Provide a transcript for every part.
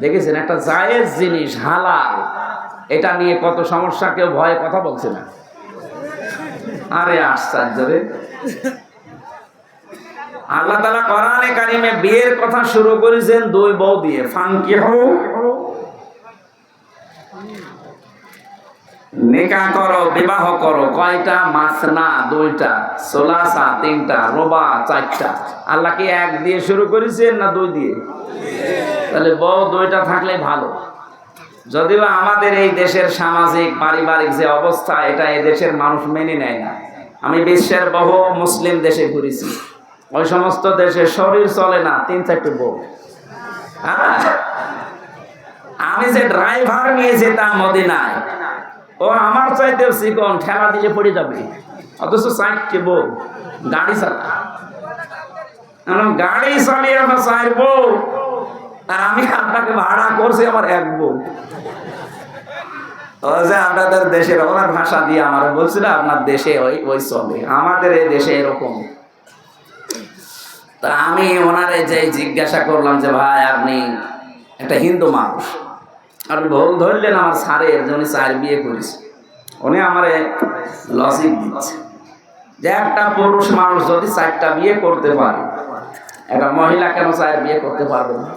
দেখেছেন একটা জায়েজ জিনিস হালাল, এটা নিয়ে কত সমস্যা, কেউ ভয়ে কথা বলছে না। আরে আশ্চর্য রে! আল্লাহ তাআলা কোরআনে কারিমে বিয়ের কথা শুরু করেছেন দুই বউ দিয়ে, ফানকিহু, নিকাহ করো, বিবাহ করো। কয়টা? মাসনা দুইটা, সোলাসা তিনটা, রোবা চারটা। আল্লাহ কি এক দিয়ে শুরু করেছেন না দুই দিয়ে? তাহলে বউ দুইটা থাকলে ভালো। যদিও আমাদের এই দেশের সামাজিক পারিবারিক যে অবস্থা, এটা এই দেশের মানুষ মেনে নেয় না। আমি বিশ্বের বহু মুসলিম দেশে ঘুরেছি, ওই সমস্ত দেশে শরীর চলে না তিন চারটে বউ। হ্যাঁ, আমি যে ড্রাইভার নিয়ে যেতাম মদিনায়, ও আমার চাইতেও চিকন, ঠেলা দিলে পড়ে যাবে, অথচ চারটে বউ গাড়ি চালা। গাড়ি চালিয়ে আমার চার বউ, আর আমি আপনাকে ভাড়া করছি আমার এক বউ। ও যে আপনাদের দেশের, ওনার ভাষা দিয়ে আমার বলছিল আপনার দেশে ওই চলে, আমাদের এই দেশে এরকম। তা আমি ওনারে যে জিজ্ঞাসা করলাম যে ভাই আপনি একটা হিন্দু মানুষ, আপনি ভুল ধরলেন আমার স্যারের যে উনি চার বিয়ে করেছে। উনি আমার লজিক দিচ্ছে যে একটা পুরুষ মানুষ যদি চারটা বিয়ে করতে পারে, একটা মহিলা কেন চার বিয়ে করতে পারবে না?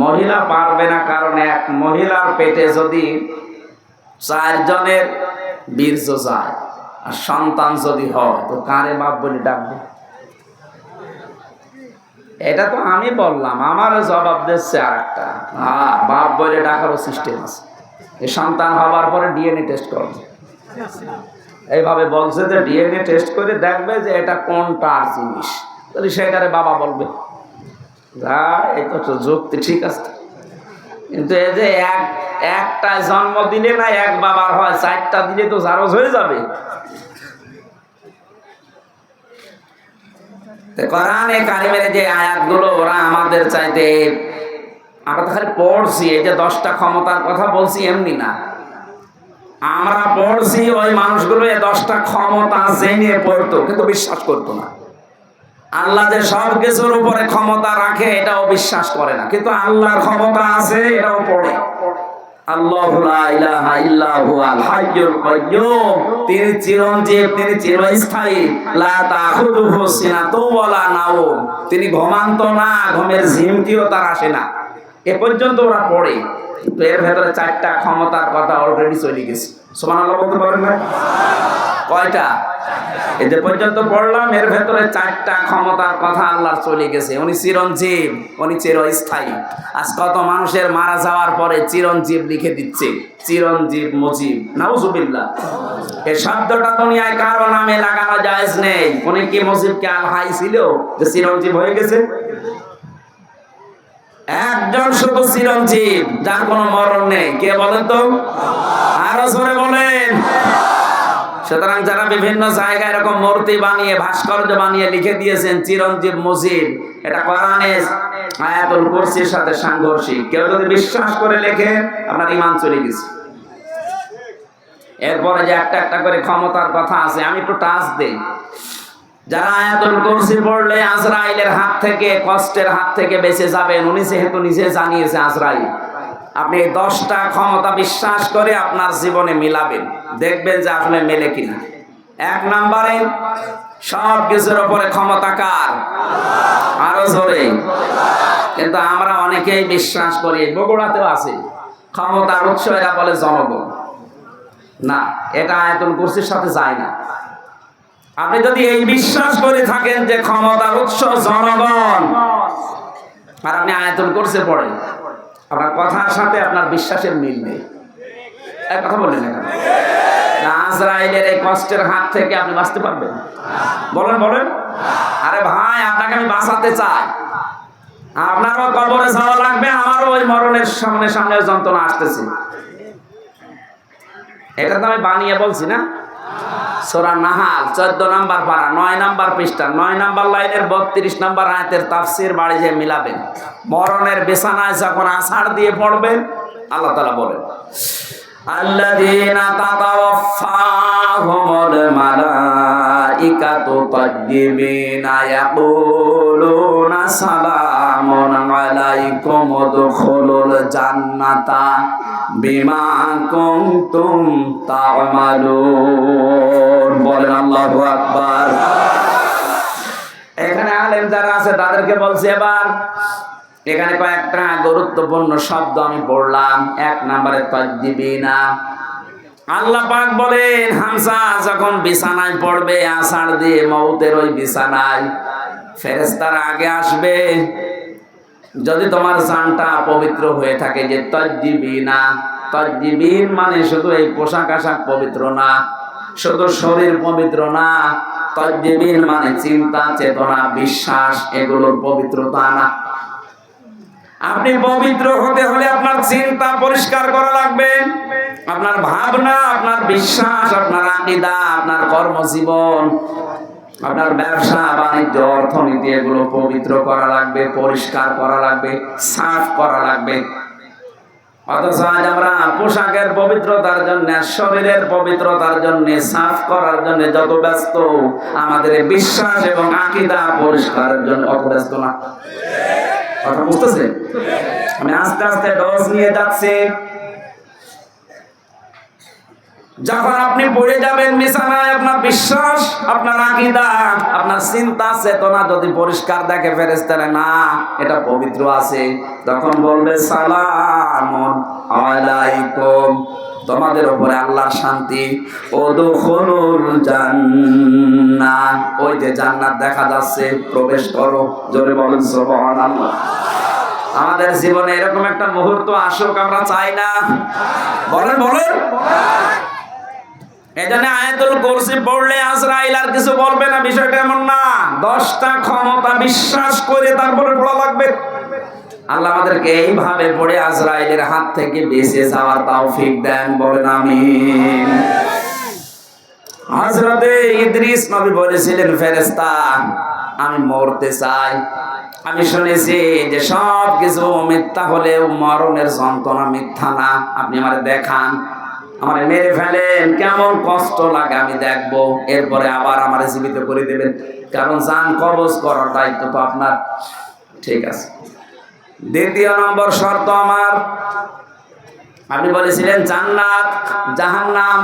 মহিলা পারবে না কারণ এক মহিলার পেটে যদি 4 জনের বীর্য যায় আর সন্তান যদি হয়, তো কারে বাপ বলে ডাকবে? এটা তো আমি বললাম, আমার জবাব দিচ্ছে আর একটা, হ্যাঁ বাপ বলে ডাকারও সিস্টেম আছে। এই সন্তান হবার পরে ডিএনএ টেস্ট করবে, এইভাবে বলছে যে ডিএনএ টেস্ট করে দেখবে যে এটা কোনটার জিনিস, তাহলে সেটারে বাবা বলবে। যা, এটা তো যুক্তি ঠিক আছে, কিন্তু এই যে একটা জন্ম দিলে না এক বাবার হয়, 4টা দিলে তো জারজ হয়ে যাবে। কোরআনে কারিমের যে আয়াতগুলো, ওরা আমাদের চাইতে, আমরা তো খালি পড়ছি, এই যে 10টা ক্ষমতার কথা বলছি এমনি না, আমরা পড়ছি ওই মানুষগুলো এই 10টা ক্ষমতা জেনে পড়তো কিন্তু বিশ্বাস করতো না। আল্লাহ যে সব কিছুর উপরে ক্ষমতা রাখে এটাও বিশ্বাস করে না, কিন্তু আল্লাহর ক্ষমতা আছে এটাও পড়ে। আল্লাহু লা ইলাহা ইল্লা হুয়াল হাইয়ুল কাইয়্যুম, তিনি চিরঞ্জীব, তিনি চিরস্থায়ী। লা তাখুযুহু সিনাতুন ওয়ালা নাওম, তিনি ঘুমান্ত না, ঘুমের ঝিমটিও তার আসে না। এ পর্যন্ত ওরা পড়ে, তো এর ভেতরে 4টা ক্ষমতার কথা অলরেডি চলে গেছে। সুবহানাল্লাহ বলতে পারেন না? কয়টা? এই যে পর্যন্ত পড়লাম, এর ভেতরে 4টা ক্ষমতার কথা আল্লাহর চলে গেছে। উনি চিরঞ্জীব, উনি চিরস্থায়ী। আজ কত মানুষের মারা যাওয়ার পরে চিরঞ্জীব লিখে দিচ্ছে, চিরঞ্জীব মুজিব, নাউজুবিল্লাহ। এই শব্দটা দুনিয়ায় কারো নামে লাগানো জায়েজ নেই। উনি কি মুজিবকে আল হাই ছিল যে চিরঞ্জীব হয়ে গেছে? একজন শুধু চিরঞ্জীব, যার কোনো মরণ নেই। কে বলেন তো? আরো জোরে বলেন। সুতরাং যারা বিভিন্ন জায়গায় এরকম মূর্তি বানিয়ে, ভাস্কর্য বানিয়ে লিখে দিয়েছেন চিরঞ্জীব মুজিব, এটা কোরআনে আয়াতুল কুরসির সাথে সাংঘর্ষিক। কেউ যদি বিশ্বাস করে লেখে, আপনার ঈমান চলে গেছে। এরপরে যে একটা একটা করে ক্ষমতার কথা আছে, আমি একটু টাচ দেই। যারা আয়াতুল কুরসি পড়লে আজরাইলের হাত থেকে, কষ্টের হাত থেকে বেঁচে যাবেন, উনি যেহেতু নিজে জানিয়েছে আজরাইল, আপনি 10টা ক্ষমতা বিশ্বাস করে আপনার জীবনে মিলাবেন, দেখবেন যে আসলে মেলে কিনা। 1 নম্বরে সব কিছুর উপরে ক্ষমতা কার? আরো জোরে। কিন্তু আমরা অনেকেই বিশ্বাস করি, বগুড়াতেও আছে, ক্ষমতার উৎস এরা বলে জনগণ। না, এটা আয়াতুল কুরসির সাথে যায় না। আপনি যদি এই বিশ্বাস করে থাকেন যে ক্ষমতার উৎস জনগণ, আর আপনি আয়াতুল কুরসি পড়েন, আপনার কথার সাথে আপনার বিশ্বাসের মিল নেই। এক কথা বললেন না, আজরাইলের এই কষ্টের হাত থেকে আপনি বাঁচতে পারবেন? বলেন বলেন। আরে ভাই, আপনাকে আমি বাঁচাতে চাই। আপনারও কবরে যাওয়া লাগবে, আমারও ওই মরণের সামনে সামনে যন্ত্রণা আসতেছে। এটা তো আমি বানিয়ে বলছি না। সূরা নাহাল 14 নম্বর পারা, 9 নম্বর পৃষ্ঠা, 9 নম্বর লাইনের 32 নম্বর আয়াতের তাফসীর বাড়ি যে মিলাবেন। মরণের বিছানায় যখন আছাড় দিয়ে পড়বেন, আল্লাহ তাআলা বলেন, আল্লাযীনা তাতাওয়াফফাহুমুল মালাইকাতু তাইয়্যিবিনা ইয়াকুলুনা সালাম সালামুন আলাইকুম উদখুলুল জান্নাতা বিমা কুনতুম তা'মালুন। বলেন আল্লাহু আকবার। এখানে আলেম যারা আছে তাদেরকে বলছি এবার এখানে কয়েকটা গুরুত্বপূর্ণ শব্দ আমি পড়লাম। এক নম্বরে তাজ্জিবিনা। আল্লাহ পাক বলেন হামজা যখন বিছানায় পড়বে আষাঢ় দিয়ে মউতের ওই বিছানায়, ফেরেশতারা আগে আসবে। যদি তোমার জানটা পবিত্র হয়ে থাকে, যে তাজ্জিবিনা, তাজ্জিবিন মানে শুধু এই পোশাক আশাক পবিত্র না, শুধু শরীর পবিত্র না, তাজ্জিবিন মানে চিন্তা চেতনা বিশ্বাস এগুলোর পবিত্রতা না। আপনি পবিত্র হতে হলে আপনার চিন্তা পরিষ্কার করা লাগবে, আপনার ভাবনা, আপনার বিশ্বাস, আপনার আকীদা, আপনার কর্মজীবন, আপনার ব্যবসা বাণিজ্য অর্থনীতি এগুলো পবিত্র করা লাগবে, পরিষ্কার করা লাগবে, সাফ করা লাগবে। অথচ আজ আমরা পোশাকের পবিত্রতার জন্য, শরীরের পবিত্রতার জন্য, সাফ করার জন্য যত ব্যস্ত, আমাদের বিশ্বাস এবং আকীদা পরিষ্কারের জন্য অত ব্যস্ত না। কথা বুঝতেছে? আমি আস্তে আস্তে ডোজ নিয়ে যাচ্ছি। যখন আপনি পড়ে যাবেন বিছানায়, আপনার বিশ্বাস, আপনার আকীদা, আপনার চিন্তা চেতনা যদি পরিষ্কার দেখে ফেরেশতারা না এটা পবিত্র আছে, তখন বলবে সালামুন আলাইকুম, তোমাদের উপরে আল্লাহর শান্তি, উদখুলুল জান্নাহ, ওই যে জান্নাত দেখা যাচ্ছে, প্রবেশ করো। জোরে বলেন সুবহানাল্লাহ। আমাদের জীবনে এরকম একটা মুহূর্ত আসুক, আমরা চাই না? বলেন বলেন। এজন্য আয়াতুল কুরসি পড়লে আজরাইল আর কিছু বলবে না, বিষয়টা এমন না। 10টা ক্ষমতা বিশ্বাস করে তারপরে পড়া লাগবে। আল্লাহ আমাদেরকে এইভাবে পড়ে আজরাইলের হাত থেকে বেঁচে যাওয়ার তৌফিক দেন, বলেন আমিন। হযরতে ইদ্রিস নবী বলেছিলেন, ফেরেশতা আমি মরতে চাই। আমি শুনেছি যে সব কিছু মিথ্যা হলেও মরণের যন্ত্রণা মিথ্যা না। আপনি আমারে দেখান, আমারে মেরে ফেলেন, কেমন কষ্ট লাগে আমি দেখবো, এরপরে আবার আমারে জীবিত করে দেবেন, কারণ জান কবজ করার দায়িত্ব তো আপনার। ঠিক আছে। দ্বিতীয় নম্বর শর্ত আমার, আপনি বলেছিলেন জান্নাত জাহান্নাম,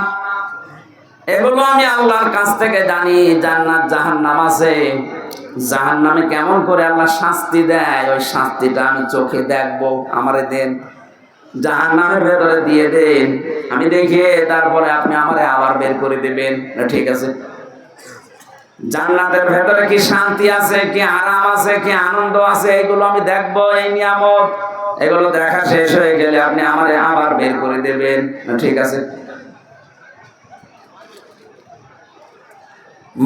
এগুলো আমি আল্লাহর কাছ থেকে জানি। জান্নাত জাহান্নাম আছে, জাহান্নামে কেমন করে আল্লাহ শাস্তি দেয়, ওই শাস্তিটা আমি চোখে দেখবো, আমারে দেন। জাহান্নামের ভেতরে দিয়ে দেন, আমি দেখে তারপরে আপনি আমারে আবার বের করে দেবেন। ঠিক আছে। জান্নাতের ভেতরে কি শান্তি আছে, কি আরাম আছে, কি আনন্দ আছে, এগুলো আমি দেখবো। এই নিয়ামত, এগুলো দেখা শেষ হয়ে গেলে আপনি আমারে আবার বের করে দেবেন। ঠিক আছে।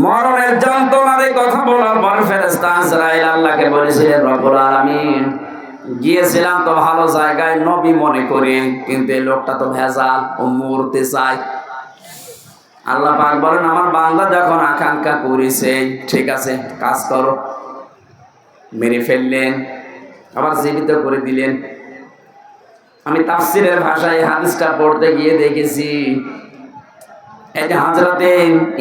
মরণের যন্ত্রণার কথা বলার পর ফেরেশতা আজরাইল আল্লাহকে বলেছিলেন, রব্বুল আলামিন গিয়েছিলাম তো ভালো জায়গায় নবী মনে করে, কিন্তু এই লোকটা তো ভেজাল, ও মরতে চায়। আল্লাহ পাক বলেন, আমার বান্দা যখন আকাঙ্ক্ষা করেছে, ঠিক আছে কাজ করো। মেরে ফেললেন, আবার জীবিত করে দিলেন। আমি তাফসীরের ভাষায় হাদিসটা পড়তে গিয়ে দেখেছি, এই যে হযরতে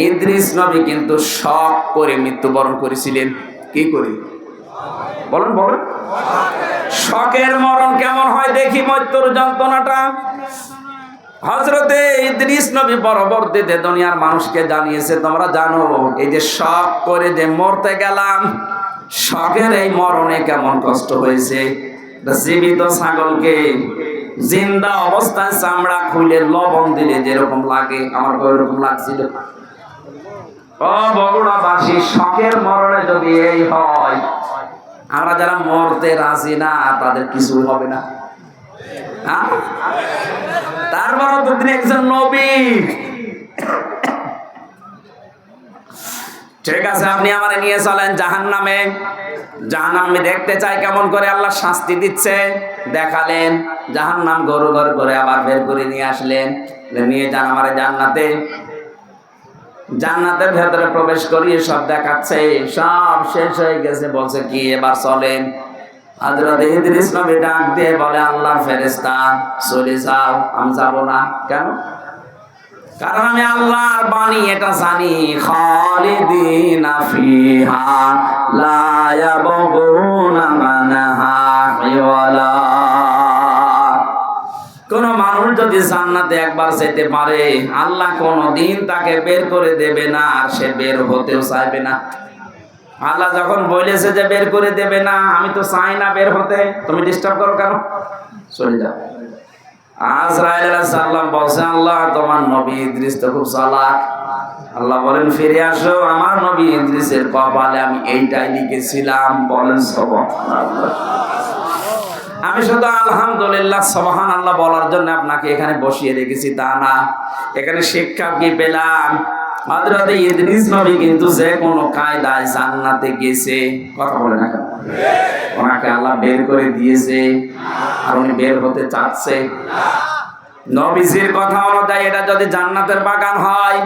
ইদ্রিস নবী কিন্তু শক করে মৃত্যুবরণ করেছিলেন। কি করে? বলেন বলেন। শকের মরণ কেমন হয় দেখি, মৃত্যুর যন্ত্রণাটা। হযরতে ইদ্রিস নবী পরবর্তীতে দুনিয়ার মানুষকে জানিয়েছে, তোমরা জানো এই যে শক করে যে মরতে গেলাম, শকের এই মরণে কেমন কষ্ট হয়েছে। জীবিত ছাগলকে জিন্দা অবস্থায় চামড়া খুলে লবণ দিলে যেরকম লাগে, আমার ওইরকম লাগছিল। ও বগুড়াবাসী, শকের মরণে যদি এই হয়, আমরা যারা মরতে রাজি না তাদের কিছু হবে না। তারপর তো তিনি একজন নবী। ঠিক আছে, আপনি আমারে নিয়ে চলেন জাহান্নামে। জাহান্নামে দেখতে চাই কেমন করে আল্লাহ শাস্তি দিচ্ছে। দেখালেন জাহান্নাম, গরু ঘর করে আবার বের করে নিয়ে আসলেন, নিয়ে যান আমারে জান্নাতে। জান্নাতের ভেতরে প্রবেশ করিয়ে সব দেখাচ্ছে, সব শেষ হয়ে গেছে। বলছে কি এবার চলেন। হযরত ইদ্রিস নবী ডাক দিয়ে বলে, আল্লাহর ফেরেশতা চলে যাও। আমি যাব না। কেন? কারণ আমি আল্লাহর বাণী এটা জানি, খালিদিনা ফিহা লা ইয়াবগুনা মানহা জান্নাতে একবার যেতে পারে, আল্লাহ কোনদিন তাকে বের করে দেবে না, আর সে বের হতেও চাইবে না। আল্লাহ যখন বলেছে যে বের করে দেবে না, আমি তো চাই না বের হতে, তুমি ডিস্টার্ব করো কেন, চলে যাও। আজরাইল আলাইহিস সালাম বলছে, আল্লাহ তোমার নবী ইদ্রিস তো খুব চালাক। আল্লাহ বলেন ফিরে আসো, আমার নবী ইদ্রিসের কপালে আমি এইটাই লিখেছিলাম। বলেন সুবহানাল্লাহ। আমি শুধু আলহামদুলিল্লাহ সুবহানাল্লাহ বলার জন্য আপনাকে এখানে বসিয়ে রেখেছি তা না। এখানে শিক্ষা কি পেলাম? হযরত ইদ্রিস নবী কিন্তু যে কোনো কায়দায় জান্নাতে গেছে। কথা বলে না কেন? ওনাকে আল্লাহ বের করে দিয়েছে, আর উনি বের হতে চাচ্ছে। নবীজির কথা অনুযায়ী এটা যদি জান্নাতের বাগান হয়,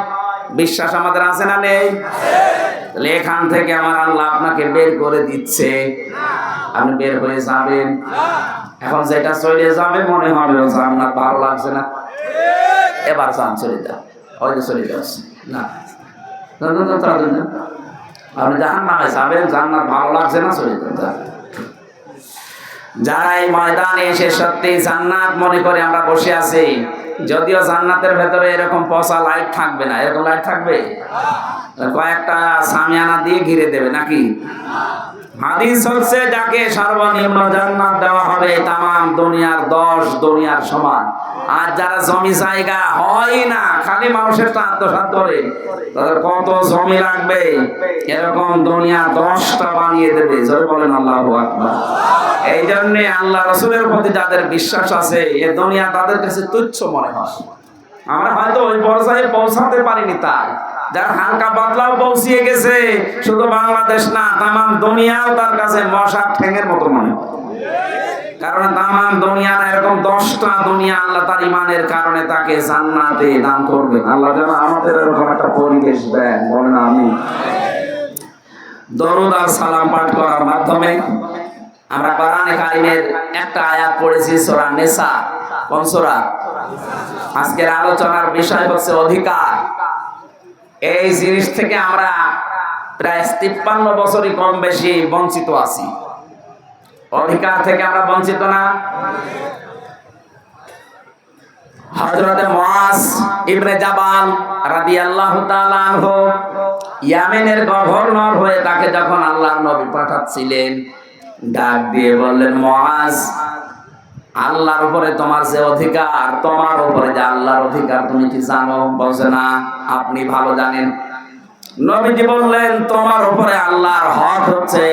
বিশ্বাস আমাদের আছে না নেই? তাহলে এখান থেকে আমার আল্লাহ আপনাকে বের করে দিচ্ছে, আপনি বের হয়ে যাবেন। এখন যেটা চলে যাবে মনে হবে জান্নাত ভালো লাগছে না, এবার চান চলে যাও, হয়তো চলে যাচ্ছে না, আপনি জাহান্নামে যাবেন, জান্নাত ভালো লাগছে না, চলে যান। যারা এই ময়দানে এসে সত্যি জান্নাত মনে করে আমরা বসে আছি, যদিও জান্নাতের ভেতরে এরকম পচা লাইট থাকবে না, এরকম লাইট থাকবে, কয়েকটা সামিয়ানা দিয়ে ঘিরে দেবে নাকি? হাদিস হচ্ছে যাকে সর্বনিম্ন জান্নাত দেওয়া হবে তামাম দুনিয়ার 10 দুনিয়ার সমান। আর যারা জমি জায়গা হয় না, খালি মানুষের আত্মসাৎ করে, তাদের কত জমি লাগবে, এরকম দুনিয়া 10টা বানিয়ে দেবে। জোরে বলেন আল্লাহু আকবার। এই জন্য আল্লাহ রাসূলের প্রতি যাদের বিশ্বাস আছে, এ দুনিয়া তাদের কাছে তুচ্ছ মনে হয়। আমরা হয়তো ওই পর্যায়ে পৌঁছাতে পারিনি, তাই যারা হালকা পাতলাও পৌঁছিয়ে গেছে, শুধু বাংলাদেশ না তামাম দুনিয়াও তার কাছে মশার ঠ্যাঙের মতো মনে হয়। কারণ তামাম দুনিয়া না, এরকম 10টা দুনিয়া আল্লাহ তার ইমানের কারণে তাকে জান্নাতে দান করবে। আল্লাহ যেন আমাদের এরকম একটা পরিবেশ দেন, বলেন আমিন। দরুদ আর সালাম পাঠ করার মাধ্যমে আমরা কোরআনে কারিমের একটা আয়াত পড়েছি, সূরা নিসা। কোন সূরা? আজকের আলোচনার বিষয় হচ্ছে অধিকার। এই জিনিস থেকে আমরা প্রায় 53 বছরই কম বেশি বঞ্চিত আছি। অধিকার থেকে আমরা বঞ্চিত না? হযরত মুআজ ইবনে জাবাল রাদিয়াল্লাহু তাআলা আনহু ইয়ামেনের গভর্নর হয়ে তাকে যখন আল্লাহর নবী পাঠাচ্ছিলেন, ডাক দিয়ে বললেন, মুআজ, আল্লাহর উপরে তোমার যে অধিকার, তোমার উপরে যে আল্লাহর অধিকার তুমি কি জানো? বলছে না, আপনি ভালো জানেন। নবীজি বললেন, তোমার উপরে আল্লাহর হক হচ্ছে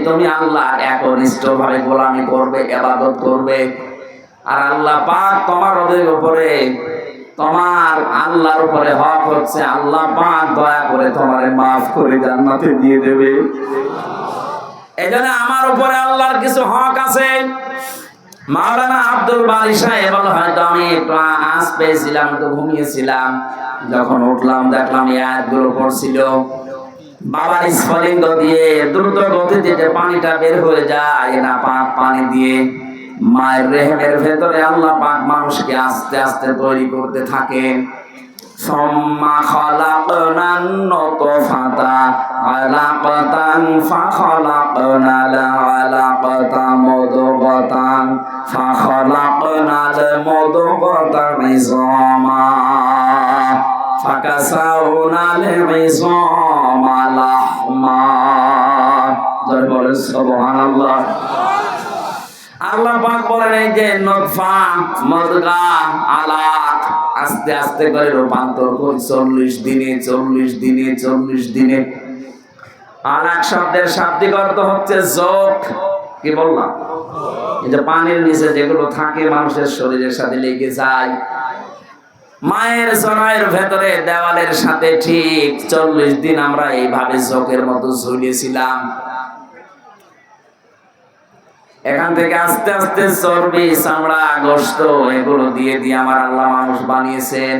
তুমি আল্লাহর একনিষ্ঠভাবে গোলামি করবে, ইবাদত করবে। আর আল্লাহ পাক তোমার উপরে, তোমার আল্লাহর উপরে হক হচ্ছে আল্লাহ পাক দয়া করে তোমারে মাফ করে জান্নাতে দিয়ে দেবে। এজন্য আমার উপরে আল্লাহর কিছু হক আছে। মাওলানা আব্দুল বারী সাহেব হয়তো আমি আজ পেয়েছিলাম, তো ঘুমিয়েছিলাম, যখন উঠলাম দেখলাম এই আয়াতগুলো পড়ছিল। বাবার স্ফলিঙ্গ দিয়ে দ্রুত গতিতে যে পানিটা বের হয়ে যায় না, পাক পানি দিয়ে মায়ের রেহেমের ভেতরে আল্লাহ পাক মানুষকে আস্তে আস্তে তৈরি করতে থাকেন। সুম্মা খালাকনান নুতফাতা আলাকাতান ফাখালাকনাল আলাকাতা মুদগাতান ফাখালাকনাল মুদগাতা ইযামা ফাকাসাউনাল ইযামা লাহমা। জয় বলে সুবহানাল্লাহ। আল্লাহ পাক বলেন, এই যে নতফা, মুদগা, আলাক আস্তে আস্তে করে রূপান্তর করি 40 দিনে 40 দিনে 40 দিনে। আলাক শব্দের শাব্দিক অর্থ হচ্ছে যোগ। কি বললাম? এই যে পানির নিচে যেগুলো থাকে মানুষের শরীরের সাথে লেগে যায়, মায়ের জরায়ুর ভেতরে দেওয়ালের সাথে ঠিক 40 দিন আমরা এইভাবে যোগের মতো ঝুলিয়েছিলাম। এখান থেকে আস্তে আস্তে চর্বি, চামড়া, গোশত এগুলো দিয়ে দিয়ে আমার আল্লাহ মানুষ বানিয়েছেন।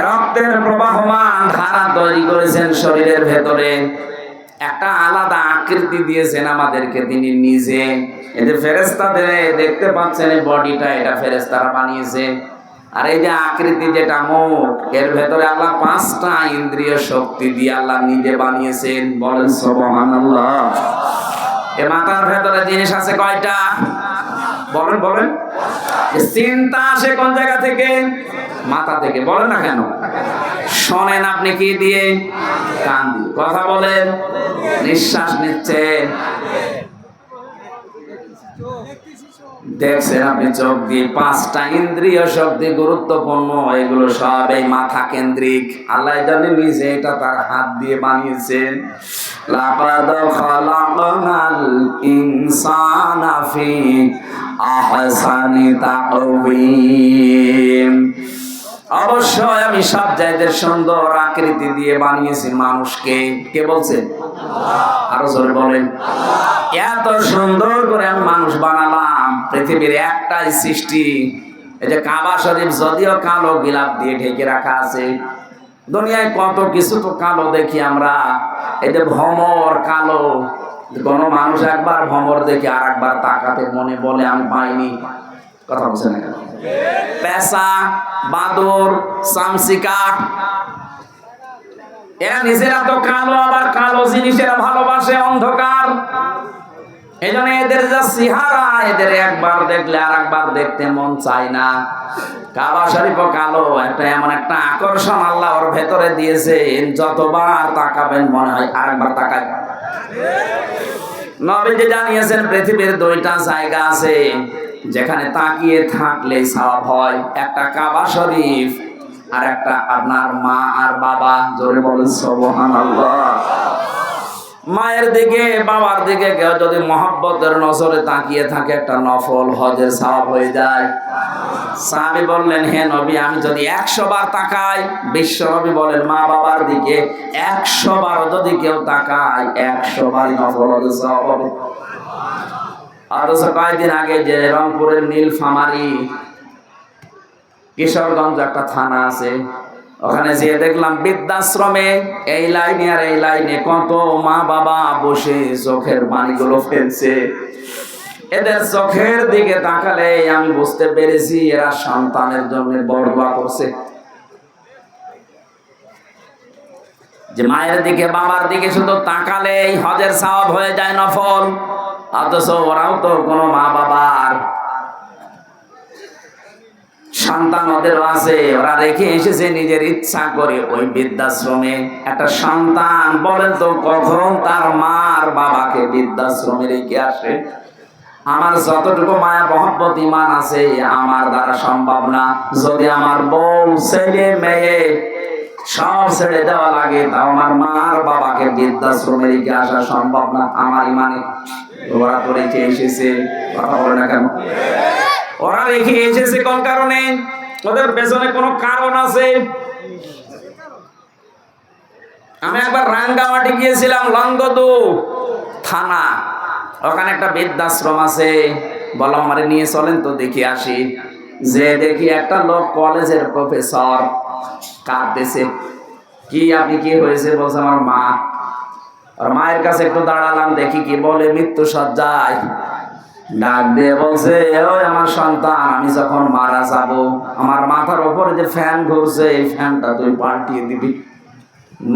রক্তের প্রবাহমান ধারা তৈরি করেছেন শরীরের ভেতরে, একটা আলাদা আকৃতি দিয়েছেন আমাদেরকে তিনি নিজে। এই যে ফেরেশতাদের দেখতে পাচ্ছেন এই বডিটা, এটা ফেরেশতারা বানিয়েছে। আর এই যে আকৃতি যেটা মুখ, এর ভেতরে আল্লাহ 5টা ইন্দ্রিয় শক্তি দিয়ে আল্লাহ নিজে বানিয়েছেন। বলেন সুবহানাল্লাহ। এ মাথার ভেতরে জিনিস আছে কয়টা? বলেন বলেন। চিন্তা আসে কোন জায়গা থেকে? মাথা থেকে। বলেন না কেন? শোনেন আপনি কি দিয়ে? কান দিয়ে। কথা বলেন, নিঃশ্বাস নিচ্ছেন, দেখছেন আপনি চোখ দিয়ে। পাঁচটা ইন্দ্রিয় শক্তি গুরুত্বপূর্ণ, এগুলো সব এই মাথা কেন্দ্রিক। আল্লাহ জানে নিজে এটা তার হাত দিয়ে বানিয়েছেন। লাকাদ খালাকনাল ইনসানা ফি আহসানি তাকওয়িম। অবশ্যই আমি সব জায়গায় সুন্দর আকৃতি দিয়ে বানিয়েছি মানুষকে। কে বলছেন? আরো জোরে বলেন। এত সুন্দর করে আমি মানুষ বানালাম। পৃথিবীর একটাই সৃষ্টি, এই যে কাবা শরীফ, যদিও কালো গিলাপ দিয়ে ঢেকে রাখা আছে। দুনিয়ায় কত কিছু তো কালো দেখি আমরা। এই যে ভমর কালো, কোন মানুষ একবার ভমর দেখে আর একবার তাকাতে মনে বলে আমি পাইনি। কথা বলছে না? পেঁচা, বাদর, চামচিকা, এরা নিজেরা তো কালো, আবার কালো জিনিসেরা ভালোবাসে, অন্ধকার। এই জন্য এদের যা চেহারা, এদের একবার দেখলে আর একবার দেখতে মন চায় না। কাবা শরীফ কালো, একটা এমন একটা আকর্ষণ আল্লাহ ওর ভেতরে দিয়েছে, যতবার তাকাবেন মনে হয় আরেকবার তাকায়। নবীজি জানিয়েছেন পৃথিবীর দুইটা জায়গা আছে যেখানে তাকিয়ে থাকলে সওয়াব হয়। একটা কাবা শরীফ, আর একটা আপনার মা আর বাবা। জোরে বলেন সুবহানাল্লাহ। মায়ের দিকে, বাবার দিকে কেউ যদি মহব্বতের নজরে তাকিয়ে থাকে, একটা নফল হজের সওয়াব হয়ে যায়। সাহাবী বললেন, হে নবী, আমি যদি 100 বার তাকাই, বিশ্ব নবী বলেন মা বাবার দিকে 100 বার যদি কেউ তাকায়, 100 বার নফল হজের সওয়াব হবে। আর কয়েকদিন আগে যে রংপুরের নীলফামারী, কিশোরগঞ্জ একটা থানা আছে, ওখানে যেয়ে দেখলাম বৃদ্ধাশ্রমে এই লাইনে আর এই লাইনে কত মা বাবা বসে চোখের পানিগুলো ফেলছে। এদের চোখের দিকে তাকালে আমি বুঝতে পেরেছি এরা সন্তানের জন্য বরদোয়া করছে। যে মায়ের দিকে বাবার দিকে শুধু তাকালে হজের সওয়াব হয়ে যায় নফল, অথচ ওরাও তো কোনো মা বাবার সন্তান ওদেরও আছে, ওরা রেখে এসেছে নিজের ইচ্ছা করে ওই বৃদ্ধাশ্রমে। একটা সন্তান বলেন তো কখন তার মার বাবাকে বৃদ্ধাশ্রমে রেখে আসে? আমার যতটুকু মায়া মহব্বত ঈমান আছে আমার দ্বারা সম্ভব না। যদি আমার বউ, ছেলে, মেয়ে সব ছেড়ে দেওয়া লাগে, তাও আমার মার বাবাকে বৃদ্ধাশ্রমে রেখে আসা সম্ভব না আমার ঈমানে। ওরা তো রেখে এসেছে। কথা বলে না কেন? ওরা রেখে এসেছে কোন কারণে? ওদের পেছনে কোনো কারণ আছে। আমি একবার রাঙ্গামাটি গিয়েছিলাম, লংগদু থানা, ওখানে একটা বৃদ্ধাশ্রম আছে। বললাম আমারে নিয়ে চলেন তো দেখি আসি। যে দেখি একটা লোক কলেজের প্রফেসর কাঁদতেছে। কি আপনি কি হয়েছে? বলছে আমার মা। আর মায়ের কাছে একটু দাঁড়ালাম, দেখি কি বলে। মৃত্যু সজ্জায় ডাক দিয়ে বলছে, ওই আমার সন্তান, আমি যখন মারা যাব আমার মাথার উপরে যে ফ্যান ঘুরছে এই ফ্যানটা তুই পাল্টিয়ে দিবি,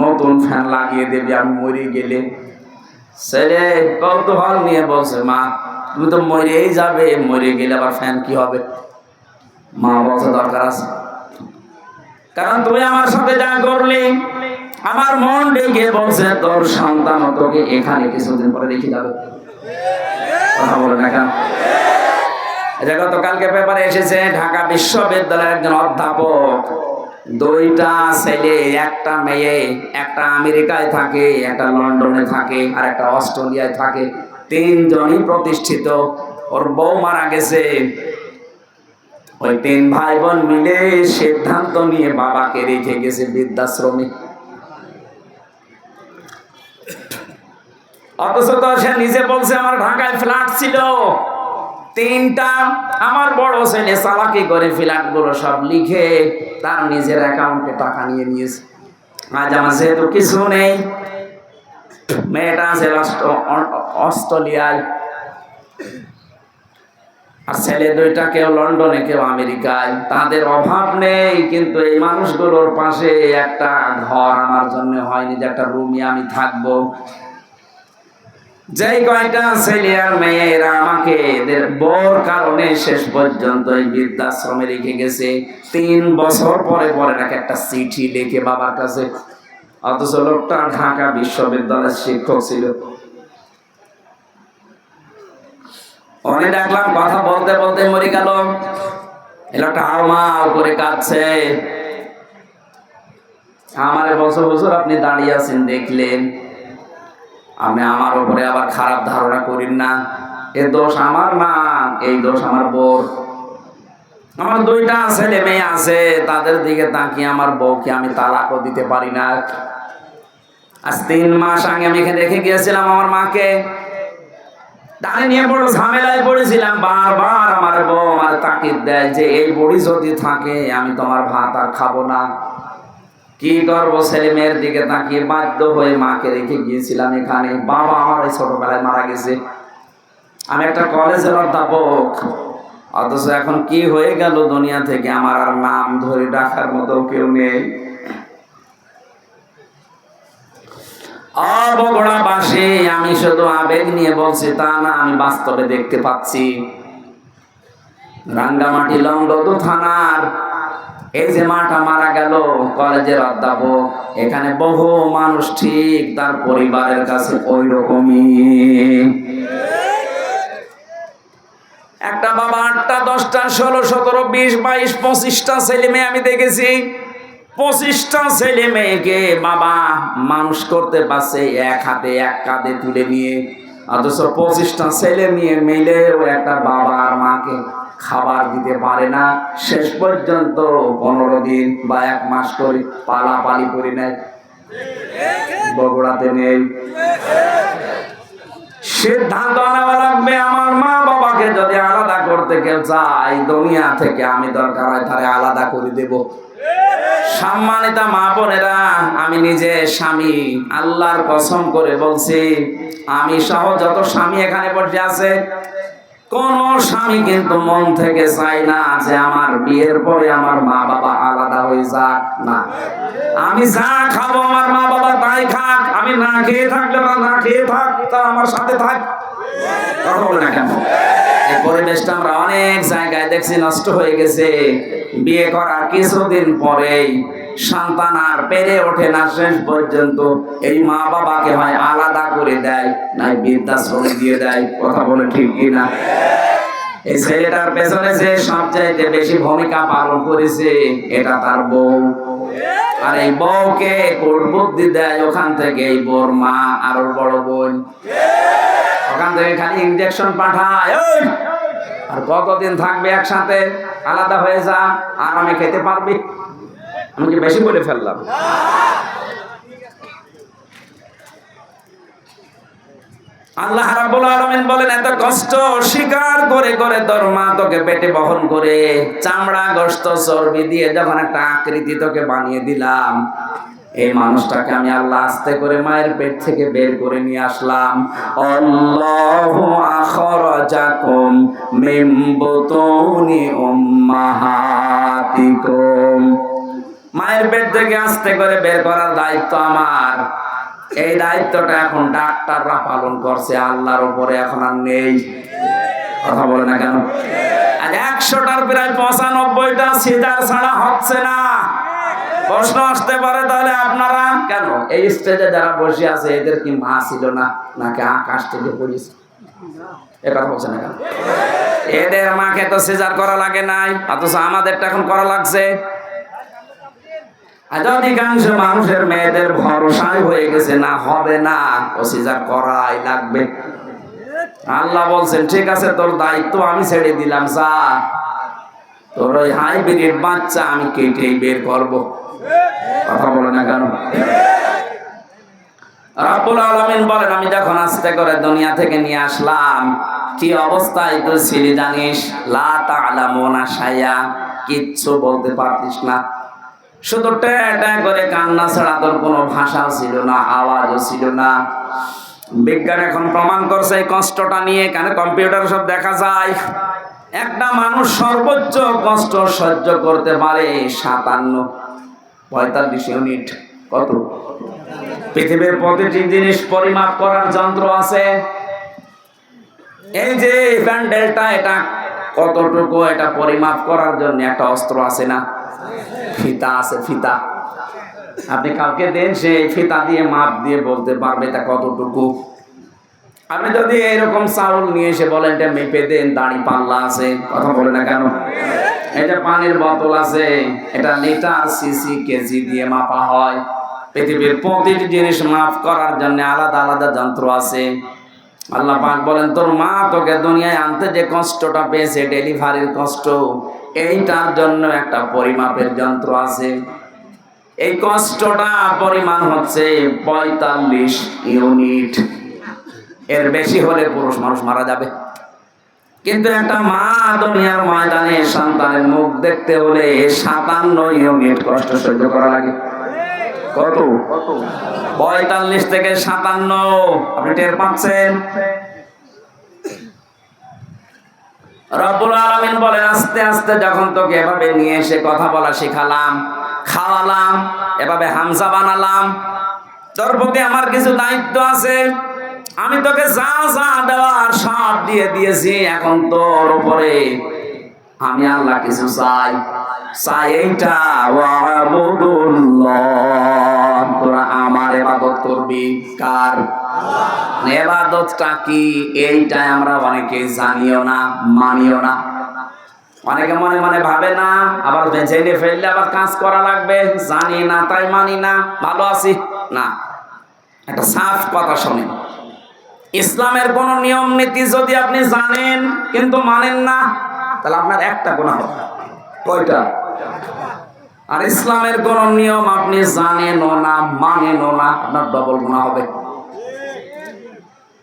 নতুন ফ্যান লাগিয়ে দিবি আমি মরে গেলে। ছেলে কৌতূহল নিয়ে বলছে, মা তুমি তো মরেই যাবে, মরে গেলে আবার ফ্যান কি হবে? মা বলছে দরকার আছে, কারণ তুমি আমার সাথে যা করলি আমার মন ডেকে বলছে তোর সন্তান তোকে এখানে কিছুদিন পরে রেখে যাবে। কথা বলে না কেন? এটা গতকালকে পেপারে এসেছে, ঢাকা বিশ্ববিদ্যালয়ের একজন অধ্যাপক, দুইটা ছেলে, একটা মেয়ে, একটা আমেরিকায় থাকে, একটা লন্ডনে থাকে, আর একটা অস্ট্রেলিয়ায় থাকে। তিনজনই প্রতিষ্ঠিত। ওর বউ মারা গেছে। ওই 3 ভাই বোন মিলে সিদ্ধান্ত নিয়ে বাবাকে রেখে গেছে বৃদ্ধাশ্রমে। অথচ তো সে নিজে বলছে আমার ঢাকায় ফ্ল্যাট ছিল 3টা। আমার বড় ছেলে চালাকি করে ফ্ল্যাট গুলো সব লিখে তার নিজের অ্যাকাউন্টে টাকা নিয়ে নিয়েছে। আজ আমার যেহেতু কিছু নেই, মেয়েটা আছে অস্ট্রেলিয়ায়, আর ছেলে দুইটা কেউ লন্ডনে কেউ আমেরিকায়। তাদের অভাব নেই, কিন্তু এই মানুষগুলোর পাশে একটা ঘর আমার জন্য হয়নি, যে একটা রুমে আমি থাকবো। যেই কয়টা ছেলে আর মেয়েরা আমাকে মাকে এদের বড় কারণে শেষ পর্যন্ত এই বৃদ্ধাশ্রমে রেখে গেছে। 3 বছর পরে পরে নাকি একটা চিঠি লিখে বাবার কাছে, অথচ লোকটা ঢাকা বিশ্ববিদ্যালয়ের শিক্ষক ছিল। অনেক দেখলাম কথা বলতে বলতে মরে গেল। এই লোকটা হাউমাউ করে কাঁদছে। আমারে বছর বছর আপনি দাঁড়িয়ে আছেন দেখলেন, আপনি আমার উপরে আবার খারাপ ধারণা করেন না। এ দোষ আমার না, এই দোষ আমার বউ। আমার 2টা ছেলে মেয়ে আছে, তাদের দিকে তাকিয়ে আমার বউকে আমি তালাকও দিতে পারি না। আজ 3 মাস আগে আমি এখানে রেখে গিয়েছিলাম আমার মাকে। তাই নিয়ে বড় ঝামেলায় পড়েছিলাম। বারবার আমার বউ আমার তাকিদ দেয় যে এই বড়ি যদি থাকে আমি তোমার ভাত আর খাবো না। কি করবো, ছেলে মেয়ের দিকে তাকিয়ে বাধ্য হয়ে মাকে রেখে গিয়েছিলাম এখানে। বাবা আমার ওই ছোটবেলায় মারা গেছে। আমি একটা কলেজের অধ্যাপক, অথচ এখন কি হয়ে গেল দুনিয়া থেকে আমার আর নাম ধরে ডাকার মতো কেউ নেই। বগুড়াবাসী, আমি শুধু আবেগ নিয়ে বলছি তা না, আমি বাস্তবে দেখতে পাচ্ছি। রাঙ্গামাটি লংগদু থানার এই যে মাটা মারা গেল, কলেজের অধ্যাপক, এখানে বহু মানুষ ঠিক তার পরিবারের কাছে ওই রকমই। একটা বাবা 8টা 10টা 16 17 20 22 25টা ছেলে মেয়ে আমি দেখেছি। 25টা ছেলে মেয়েকে বাবা মানুষ করতে পারছে এক হাতে এক কাঁধে তুলে নিয়ে, অথচ 25টা ছেলে মেয়ে মিলেও একটা বাবা আর মাকে খাবার দিতে পারে না। শেষ পর্যন্ত 15 দিন বা 1 মাস করে পালাপালি করে নেয়। বগুড়াতে নেই। সিদ্ধান্ত নেওয়া লাগবে, আমার মা বাবাকে যদি আলাদা করতে কেউ চায় দুনিয়া থেকে, আমি দরকার হয় তারে আলাদা করে দেব। সম্মানিত মা বোনেরা, আমি নিজে স্বামী, আল্লাহর কসম করে বলছি, আমি সহ যত স্বামী এখানে বসে আছে, কোন স্বামী কিন্তু মন থেকে চায় না যে আমার বিয়ের পরে আমার মা বাবা আলাদা হয়ে যাক। না, আমি যা খাবো আমার মা বাবা তাই খাক। আমি না খেয়ে থাকলে বা না খেয়ে থাক, তা আমার সাথে থাক। কথা বলে না কেন? এই পরিবেশটা আমরা অনেক জায়গায় দেখছি নষ্ট হয়ে গেছে। বিয়ে করার কিছুদিন পরেই সন্তান আর পেরে ওঠে না, শেষ পর্যন্ত এই মা বাবাকে হয় আলাদা করে দেয়, নাই বৃদ্ধাশ্রমে দিয়ে দেয়। কথা বলে ঠিক কিনা? এই ছেলেটার পেছনে যে সবচাইতে বেশি ভূমিকা পালন করেছে এটা তার বউ। আর এই বউকে কোট বুদ্ধি দেয় ওখান থেকে এই বউর মা আর ওর বড় বোন। ওখান থেকে খালি ইনজেকশন পাঠায়, আর কতদিন থাকবে একসাথে, আলাদা হয়ে যা, আরামে খেতে পারবি। আমি কি বেশি বলে ফেললাম? আল্লাহ রাব্বুল আলামিন বলেন, এত কষ্ট স্বীকার করে করে তোর মা তোকে পেটে বহন করে চামড়া গোশত চর্বি দিয়ে যখন একটা আকৃতি তোকে বানিয়ে দিলাম, এই মানুষটাকে আমি আল্লাহ আস্তে করে মায়ের পেট থেকে বের করে নিয়ে আসলাম। আল্লাহু আখরাজাকুম মিন বুতুনি উম্মাহাতিকুম, মায়ের পেট থেকে আস্তে করে বের করার দায়িত্ব আমার। এই দায়িত্বটা এখন ডাক্তাররা পালন করছে, আল্লাহর উপরে এখন আর নেই। কথা বলে না কেন? আর 100টার প্রায় 95টা সিজার ছাড়া হচ্ছে না। প্রশ্ন আসতে পারে, তাহলে আপনারা কেন এই স্টেজে যারা বসে আছে এদের কি মা ছিল না, নাকি আকাশ থেকে পড়েছে? এ কথা বলছে না কেন? এদের মাকে তো সিজার করা লাগে নাই, অথচ আমাদেরটা এখন করা লাগছে। অধিকাংশ মানুষের মেয়েদের ভরসাই হয়ে গেছে, না হবে না, ও সিজার করাই লাগবে। আল্লাহ বলছেন, ঠিক আছে তোর দায়িত্ব আমি ছেড়ে দিলাম, যা তোর ওই হাইব্রিড বাচ্চা আমি কেটেই বের করব। কথা বলে না কেন? রাব্বুল আলামিন বলেন, আমি যখন আস্তে করে দুনিয়া থেকে নিয়ে আসলাম, কি অবস্থায় তুই ছিলি জানিস? লা তা'লামুনা শাইআ, কিচ্ছু বলতে পারতিস না, শুধু ট্যাঁ করে কান্না ছাড়া তোর কোনো ভাষাও ছিল না, আওয়াজও ছিল না। বিজ্ঞান এখন প্রমাণ করছে এই কষ্টটা নিয়ে, কেন কম্পিউটার সব দেখা যায়, একটা মানুষ সর্বোচ্চ কষ্ট সহ্য করতে পারে 45 ইউনিট। কত? পৃথিবীর প্রতিটি জিনিস পরিমাপ করার যন্ত্র আছে, এই যে প্যান্ডেলটা, এটা কতটুকু, এটা পরিমাপ করার জন্য একটা অস্ত্র আছে না, ফিতা আছে, ফিতা। আপনি কাউকে দেন, সে ফিতা দিয়ে মাপ দিয়ে বলতে পারবে এটা কতটুকু। আপনি যদি এরকম চাউল নিয়ে এসে বলেন এটা মেপে দেন, দাড়ি পাল্লা আছে, কথা বলে না কেন? এই যে পানির বোতল আছে, এটা লিটার, সিসি, কেজি দিয়ে মাপা হয়। পৃথিবীর প্রতিটি জিনিস মাপ করার জন্য আলাদা আলাদা যন্ত্র আছে। আল্লাহ পাক বলেন, তোর মা তোকে দুনিয়ায় আনতে যে কষ্টটা পেয়েছে, ডেলিভারির কষ্ট, এইটার জন্য একটা পরিমাপের যন্ত্র আছে। এই কষ্টটা পরিমাণ হচ্ছে 45 ইউনিট। এর বেশি হলে পুরুষ মানুষ মারা যাবে। কিন্তু একটা মা দুনিয়ার ময়দানে সন্তানের মুখ দেখতে হলে 57 ইউনিট কষ্ট সহ্য করা লাগে। কত? 45 থেকে 57। আপনি টের পাচ্ছেন? রব্বুল আলামিন বলেন, আস্তে আস্তে যখন তোকে এভাবে নিয়ে এসে কথা বলা শেখালাম, খাওয়ালাম, এভাবে হামজা বানালাম, তোর প্রতি আমার কিছু দায়িত্ব আছে। আমি তোকে যা যা দেওয়ার সব দিয়ে দিয়েছি। এখন তোর উপরে আমি আল্লাহ কিছু চাই, এইটা, ওয়াবুদুল্লাহ, তোরা আমার ইবাদত করবি। কার ইবাদতটা কি, এইটাই আমরা অনেকে জানিও না, মানিও না। অনেকে মনে মনে ভাবে না, আবার জেনে ফেললে আবার কাজ করা লাগবে, জানি না তাই মানি না, ভালো আছি না। একটা সাফ কথা শোনেন, ইসলামের কোন নিয়ম নীতি যদি আপনি জানেন কিন্তু মানেন না, তাহলে আপনার একটা গুনাহ হবে। কয়টা? আর ইসলামের কোন নিয়ম আপনি জানেনও না, মানেনও না, আপনার ডবল গুনাহ হবে।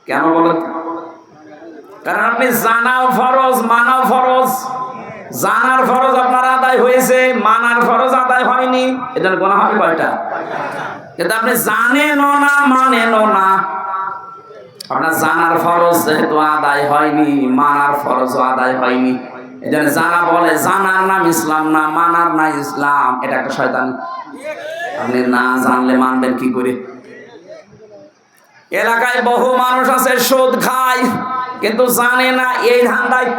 কেন বলেন? কারণ আপনি জানাও ফরজ, মানাও ফরজ। জানার ফরজ আপনার আদায় হয়েছে, মানার ফরজ আদায় হয়নি, এজন্য গুনাহ হবে কয়টা? কিন্তু আপনি জানেনও না, মানেনও না। আপনার জানার ফরজ যেহেতু আদায় হয়নি, মানার ফরজও আদায় হয়নি। এজন্য যারা বলে জানার নাম ইসলাম না, মানার না ইসলাম, এটা একটা শয়তানি। আপনি না জানলে মানবেন কি করে? এলাকায় বহু মানুষ আছে সুদ খায় কিন্তু জানে না এই ধান্দায়।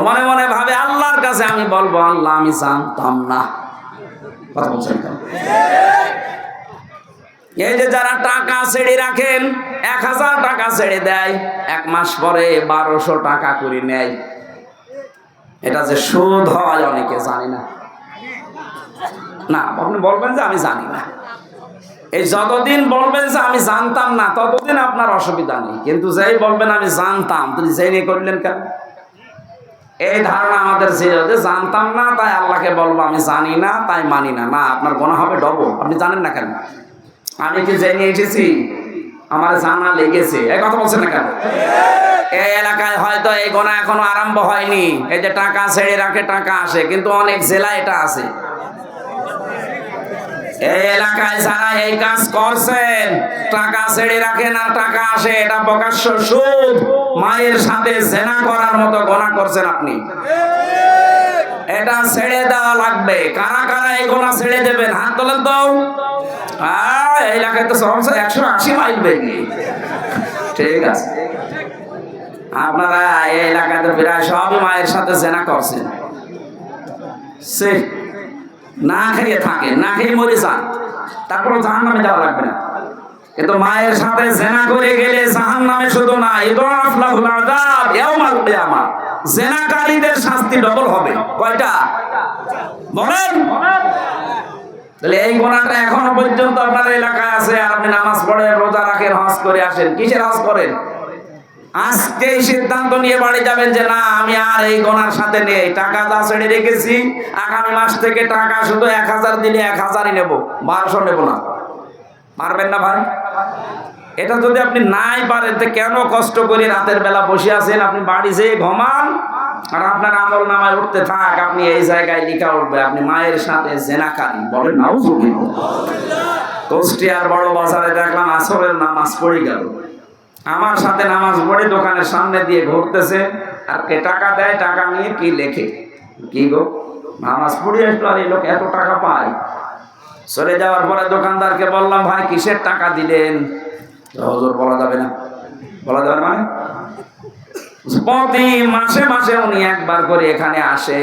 মনে মনে ভাবে আল্লাহর কাছে আমি বলবো, আল্লাহ আমি জানতাম না। কথা বলছেন? এই যে যারা টাকা ছেড়ে রাখেন, 1000 টাকা ছেড়ে দেয়, 1 মাস পরে 1200 টাকা করে নেয়, এটা যে সুদ হয় অনেকে জানে না। না, আপনি বলবেন যে আমি জানি না। এই যতদিন বলবেন যে আমি জানতাম না, ততদিন আপনার অসুবিধা নেই। কিন্তু যেই বলবেন আমি জানতাম, তুমি জেনে করলেন কেন? এই ধারণা আমাদের ছিল যে জানতাম না তাই আল্লাহকে বলবো আমি জানি না তাই মানি না। না, আপনার গুনাহ হবে ডবল। আপনি জানেন না কেন? আমি কি জেনে এসেছি? আমার জানা লেগেছে। এই কথা বলছেন না কেন? এই এলাকায় হয়তো এই গুনাহ এখনো আরম্ভ হয়নি। এই যে টাকা ছেড়ে রাখে, টাকা আসে, কিন্তু অনেক জেলায় এটা আছে। এই এলাকায় যারা এই কাজ করছেন, টাকা ছেড়ে রাখেন আর টাকা আসে, এটা প্রকাশ্য সুদ। মায়ের সাথে জেনা করার মতো গুনাহ করছেন আপনি। এটা ছেড়ে দেওয়া লাগবে। কারা কারা এই গুনাহ ছেড়ে দেবেন? হাত তোলেন তো। এই এলাকায় তো 180 মাইল বেগে। ঠিক আছে, আপনারা এই এলাকায় তো প্রায় সবই মায়ের সাথে জেনা করছেন। সে না খেয়ে থাকেন, না খেয়ে মরে যান, তারপর জাহান্নামে যাওয়া লাগবে না। কিন্তু মায়ের সাথে জেনা করে গেলে জাহান্নামে শুধু না, ইদাফ লাহুল আযাব ইয়াউমাল কিয়ামা, জেনাকারীদের শাস্তি ডবল হবে। কয়টা বলেন? তাহলে এই গুনাহটা এখনো পর্যন্ত আপনার এলাকায় আছে, আর আপনি নামাজ পড়েন, রোজা রাখেন, হজ করে আসেন। কিসের হজ করেন? আজকে সিদ্ধান্ত নিয়ে বাড়ি যাবেন যে না, আমি আর এই গুনার সাথে নেই, টাকা যা ছেড়ে রেখেছি, আগামী মাস থেকে টাকা শুধু 1000 দিলে 1000ই নেব, 1200 নেব না। পারবেন না ভাই? এটা যদি আপনি নাই পারেন, তো কেন কষ্ট করে রাতের বেলা বসে আছেন? আপনি বাড়ি যেয়ে ঘুমান, আর আপনার আমল নামায় উঠতে থাক, আপনি এই জায়গায় লিখা উঠবে আপনি মায়ের সাথে জেনাকারী। বলেন নাউজুবিল্লাহ। কুষ্টিয়ার বড় বাজারে দেখলাম আসরের নামাজ পড়ে গেল, আমার সাথে নামাজ পড়ে দোকানের সামনে দিয়ে ঘুরতেছে, আর কে টাকা দেয়, টাকা নিয়ে কি লেখে, কি গো নামাজ পড়ে আসলো আর এই লোক এত টাকা পায়। চলে যাওয়ার পরে দোকানদারকে বললাম, ভাই কিসের টাকা দিলেন? হুজুর বলা যাবে না। বলা যাবে মানে প্রতি মাসে মাসে উনি একবার করে এখানে আসে।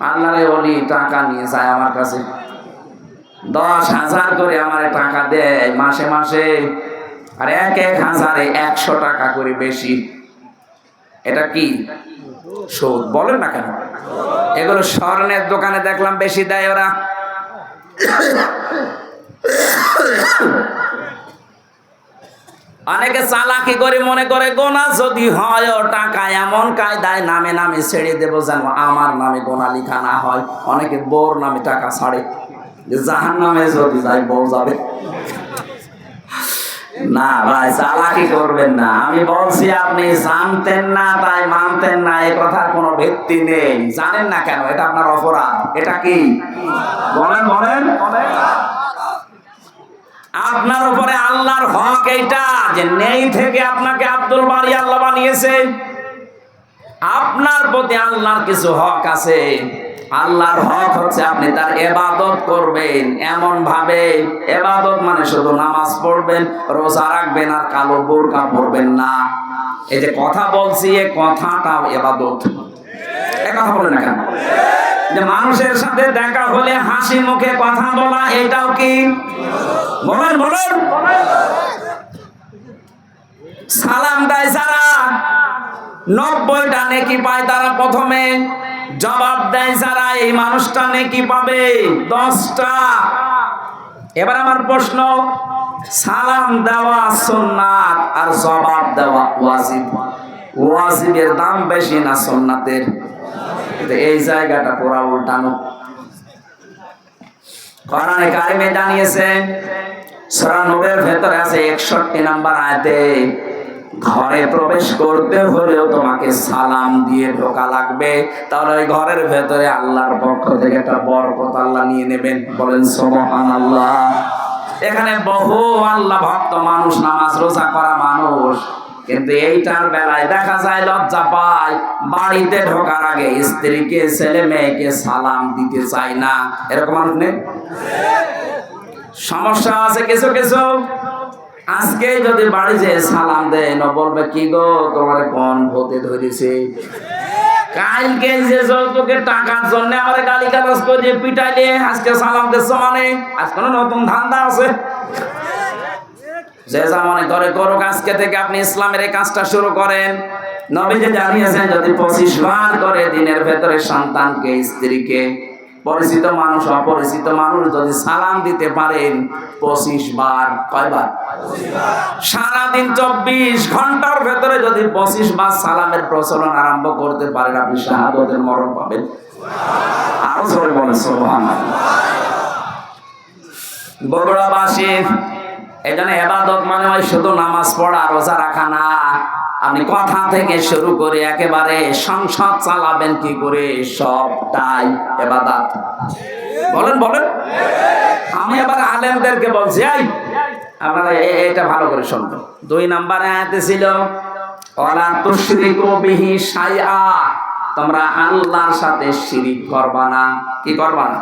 আল্লাহরে ওলি টাকা নিয়ে যায় আমার কাছে, 10,000 করে আমার টাকা দেয় মাসে মাসে, আর 1,000-এ 100 টাকা করে বেশি। এটা কি সুদ? বলেন না কেন? এগুলো স্বর্ণের দোকানে দেখলাম বেশি দেয় ওরা। অনেকে চালাকি করে মনে করে গোনা যদি হয় ও টাকা এমন কায়দায় নামে নামে ছেড়ে দেবো যেন আমার নামে গোনা লিখা না হয়। অনেকে বউর নামে টাকা ছাড়ে, জাহান নামে যদি যায় বউ যাবে। না ভাই, চালাকি করবেন না। আমি বলছি আপনি জানতেন না তাই মানতেন না, এই কথার কোনো ভিত্তি নেই। জানেন না কেন? এটা আপনার অপরাধ। এটা কি বলেন বলেন? আপনার উপরে আল্লাহর হক এইটা যে নেই থেকে আপনাকে আব্দুল বারী আল্লাহ বানিয়েছে। আপনার প্রতি আল্লাহর কিছু হক আছে। আল্লাহর হক হচ্ছে আপনি তার ইবাদত করবেন এমন ভাবে, ইবাদত মানে শুধু নামাজ পড়বেন, রোজা রাখবেন আর কালো বোরকা পরবেন না। এই যে কথা বলছি, এই কথাটাও ইবাদত। এই কথা বলেন না কেন? যে মানুষের সাথে দেখা হলে হাসি মুখে কথা বলা, এটাও কি? বলেন বলেন। সালাম দেয় যারা 90টা নেকি পায়, তারা প্রথমে জবাব দেয় যারা, এই মানুষটা নেকি পাবে 10টা। এবার আমার প্রশ্ন, সালাম দেওয়া সুন্নাত আর জবাব দেওয়া ওয়াজিব, ওয়াজিবের দাম বেশি না সুন্নাতের? এই জায়গাটা পুরা উল্টানো। কোরআনে কারিমে জানিয়েছে, সূরা নূরের ভেতরে আছে 61 নম্বর আয়াতে, ঘরে প্রবেশ করতে হলেও তোমাকে সালাম দিয়ে ঢোকা লাগবে, তাহলে ওই ঘরের ভেতরে আল্লাহর পক্ষ থেকে একটা বরকত আল্লাহ নিয়ে নেবেন। বলেন সুবহানাল্লাহ। এখানে বহু আল্লাহ ভক্ত মানুষ, নামাজ রোজা করা মানুষ, কিন্তু এইটার বেলায় দেখা যায় লজ্জা পায়, বাড়িতে ঢোকার আগে স্ত্রীকে ছেলে মেয়েকে সালাম দিতে চায় না। এরকম মানুষ নেই? সমস্যা আছে কিছু কিছু। আজকে যদি বাড়ি যেয়ে সালাম দেয়, না বলবে কি গো তোমার কোন ভূতে ধরেছে? কালকে যে যৌতুকের টাকার জন্য আমার গালি গালাজ করে পিটাইলে আজকে সালাম দিচ্ছ মানে আজ কোনো নতুন ধান্দা আছে? যে যা মনে করে করুক, আজকে থেকে আপনি ইসলামের এই কাজটা শুরু করেন। নবীজি জানিয়েছেন, যদি 25 বার করে দিনের ভেতরে সন্তানকে, স্ত্রীকে, পরিচিত মানুষ অপরিচিত মানুষ যদি সালাম দিতে পারেন 25 বার, কয়বার? সারাদিন 24 ঘন্টার ভেতরে যদি 25 বার সালামের প্রচলন আরম্ভ করতে পারেন, আপনি শাহাদাতের মরণ পাবেন। আরো জোরে বলেন সুবহানাল্লাহ। বগুড়াবাসী, এই জন্য ইবাদত মানে ওই শুধু নামাজ পড়া রোজা রাখা না। আপনি কথা থেকে শুরু করে একেবারে সংসার চালাবেন কি করে, সবটাই ইবাদত। বলেন বলেন। আমি আবার আলেমদেরকে বলছি, এই আপনারা এটা ভালো করে শুনবেন। 2 নম্বরে আয়াতে ছিল, ওয়ালা তুশরিকু বিহি শাইআ, তোমরা আল্লাহর সাথে শিরিক করবা না। কি করবা না?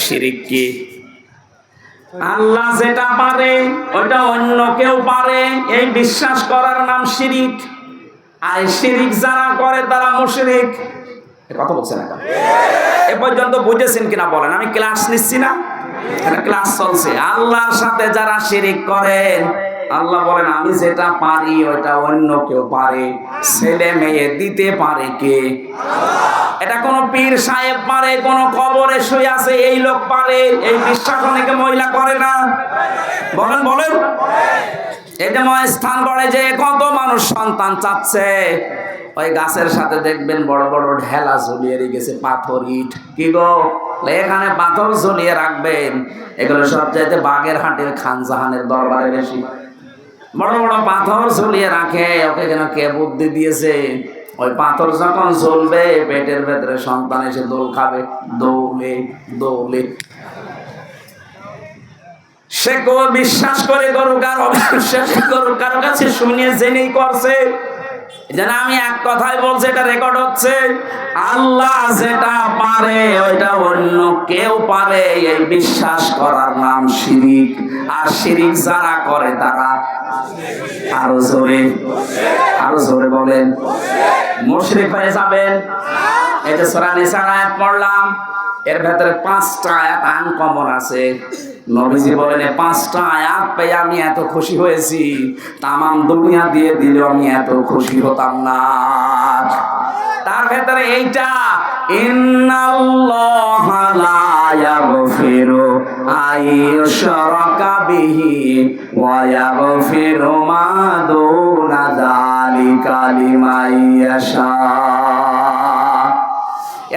শিরিক কি? আল্লাহ যেটা পারে ওটা অন্য কেউ পারে, এই বিশ্বাস করার নাম শিরিক। আর শিরিক যারা করে তারা মুশরিক। কথা বলছেন না? এ পর্যন্ত বুঝেছেন কিনা বলেন? আমি ক্লাস নিচ্ছি না, এটা ক্লাস চলছে। আল্লাহর সাথে যারা শিরিক করেন, আল্লাহ বলেন আমি যেটা পারি ওটা অন্য কেউ পারে। ছেলে মেয়ে দিতে পারে কে? এটা কোন পীর সাহেব পারে, কোন কবরে শুয়ে আছে এই লোক পারে, এই বিশ্বাস অনেকে মহিলা করে না। বলেন বলেন। এই যে স্থান করে যে কত মানুষ সন্তান চাচ্ছে, ওই গাছের সাথে দেখবেন বড় বড় ঢেলা ঝুলিয়ে রেখেছে, পাথর ইট। কি গো, এখানে পাথর ঝুলিয়ে রাখবেন। এগুলো সব চাইতে বাগেরহাটের খান জাহানের দরবারে বেশি বড় বড় পাথর ঝুলিয়ে রাখে। ওকে যেন কে বুদ্ধি দিয়েছে, ওই পাথর যখন ঝুলবে পেটের ভেতরে সন্তান এসে দোল খাবে, দৌলে দৌলে। সে বিশ্বাস করে করুক আর অবিশ্বাস করুক, কারো কাছে শুনিয়ে জেনেই করছে। যেন আমি এক কথাই বলছি, এটা রেকর্ড হচ্ছে, আল্লাহ যেটা পারে ওইটা অন্য কেউ পারে, এই বিশ্বাস করার নাম শিরিক। আর শিরিক যারা করে তারা আরো জোরে, আরো জোরে বলেন। মুশরিক হয়ে যাবেন। এই যে সূরা নিসার আয়াত পড়লাম, এর ভেতরে 5টা আয়াত আনকমন আছে। নবীজি বলেন, এই 5টা আয়াত পেয়ে আমি এত খুশি হয়েছি, তামাম দুনিয়া দিয়ে দিলেও আমি এত খুশি হতাম না। তার ভেতরে এইটা, ইন্নাল্লাহা লা ইয়াগফিরু আইয়ুশরাকা বিহি ওয়া ইয়াগফিরু মা দুনা যালিকা লিমান ইয়াশা।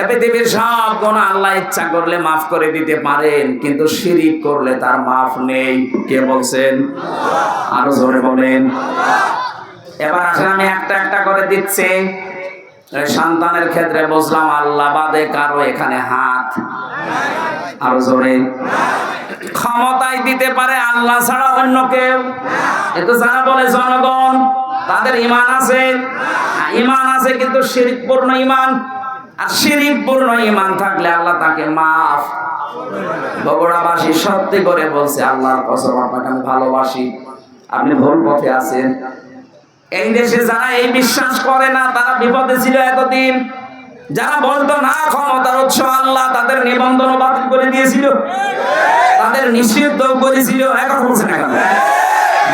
এ পৃথিবীর সব গুনাহ আল্লাহ ইচ্ছা করলে মাফ করে দিতে পারেন, কিন্তু শিরিক করলে তার মাফ নেই। কে বলছেন? আরো জোরে বলেন। এবার আসলে আমি একটা একটা করে দিচ্ছি। সন্তানের ক্ষেত্রে বুঝলাম আল্লাহ বাদে কারো এখানে হাত। আরো জোরে। ক্ষমতায় দিতে পারে আল্লাহ ছাড়া অন্য কেউ। কিন্তু যারা বলে জনগণ, তাদের ঈমান আছে, ঈমান আছে কিন্তু শিরকপূর্ণ ঈমান। আর শিরকপূর্ণ ঈমান থাকলে আল্লাহ তাকে মাফ। বগুড়াবাসী সত্যি করে বলছে, আল্লাহর কসম আপনাকে আমি ভালোবাসি, আপনি ভুল পথে আছেন। এই দেশে যারা এই বিশ্বাস করে না, তারা বিপদে ছিল এতদিন। যারা বলতো না ক্ষমতার উৎস আল্লাহ, তাদের নিবন্ধন বাতিল করে দিয়েছিল, তাদের নিষিদ্ধ করেছিল। এখন বলছে না কেন?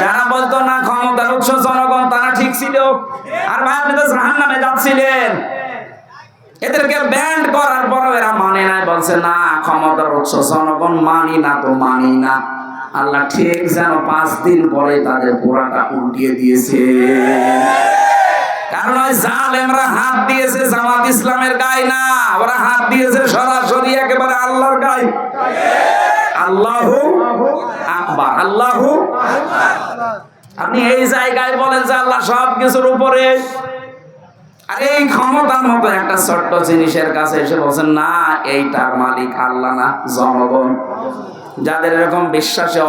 যারা বলতো না ক্ষমতার উৎস জনগণ, তারা ঠিক ছিল। আর ভাই, আপনি তো জাহান্নামে যাচ্ছিলেন। এদেরকে ব্যান্ড করার পরও এরা মানে নাই, বলছে না ক্ষমতার উৎস জনগণ, মানি না তো মানি না। আল্লাহ ঠিক যেন 5 দিন পরে তাদের পুরাটা উল্টিয়ে দিয়েছে। কারণ ওই জালেমরা হাত দিয়েছে জামাত ইসলামের গায়ে না, ওরা হাত দিয়েছে সরাসরি একেবারে আল্লাহর গায়ে। আল্লাহু আকবার, আল্লাহু আকবার। আপনি এই জায়গায় বলেন যে আল্লাহ সব কিছুর উপরে, আর এই ক্ষমতার মতো একটা ছোট্ট জিনিসের কাছে এসে বলছেন না, এইটার মালিক আল্লাহ না জনগণ। যাদের এরকম বিশ্বাসে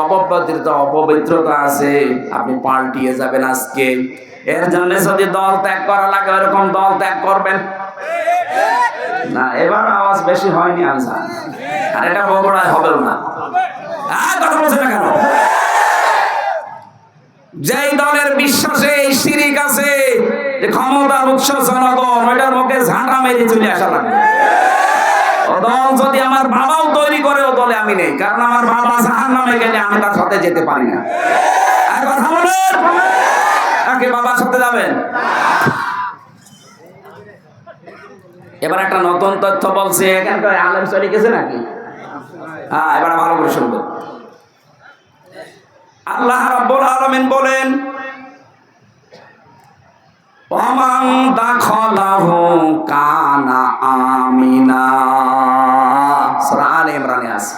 অপবিত্রতা আছে, আপনি পাল্টিয়ে যাবেন আজকে। এর জন্য যদি দল ত্যাগ করা লাগে, এরকম দল ত্যাগ করবেন না। এবার আওয়াজ বেশি হয়নি, আমি জানি। আর এটা বগুড়ায় হবে না। কথা বলছে না কেন? যেই দলের বিশ্বাসে এই শিরিক আছে, যে ক্ষমতার উৎস জনগণ, ওইটার মুখে ঝাঁটা মেরে চলে আসা লাগবে। ও দল যদি আমার বাবাও তৈরি করে, ও দলে আমি নেই, কারণ আমার বাবা জাহান্নামে গেলে আমি তার সাথে যেতে পারি না। কথা বলেন, নাকি বাবার সাথে যাবেন? এবার একটা নতুন তথ্য বলছে, এখানকার আলেম চলে গেছে নাকি? হ্যাঁ, এবার ভালো করে শুনবেন। আল্লাহ রাব্বুল আলামিন বলেন, ওয়ামান দাখালাহু কানা আমিনা। সূরা আলে ইমরানে আছে,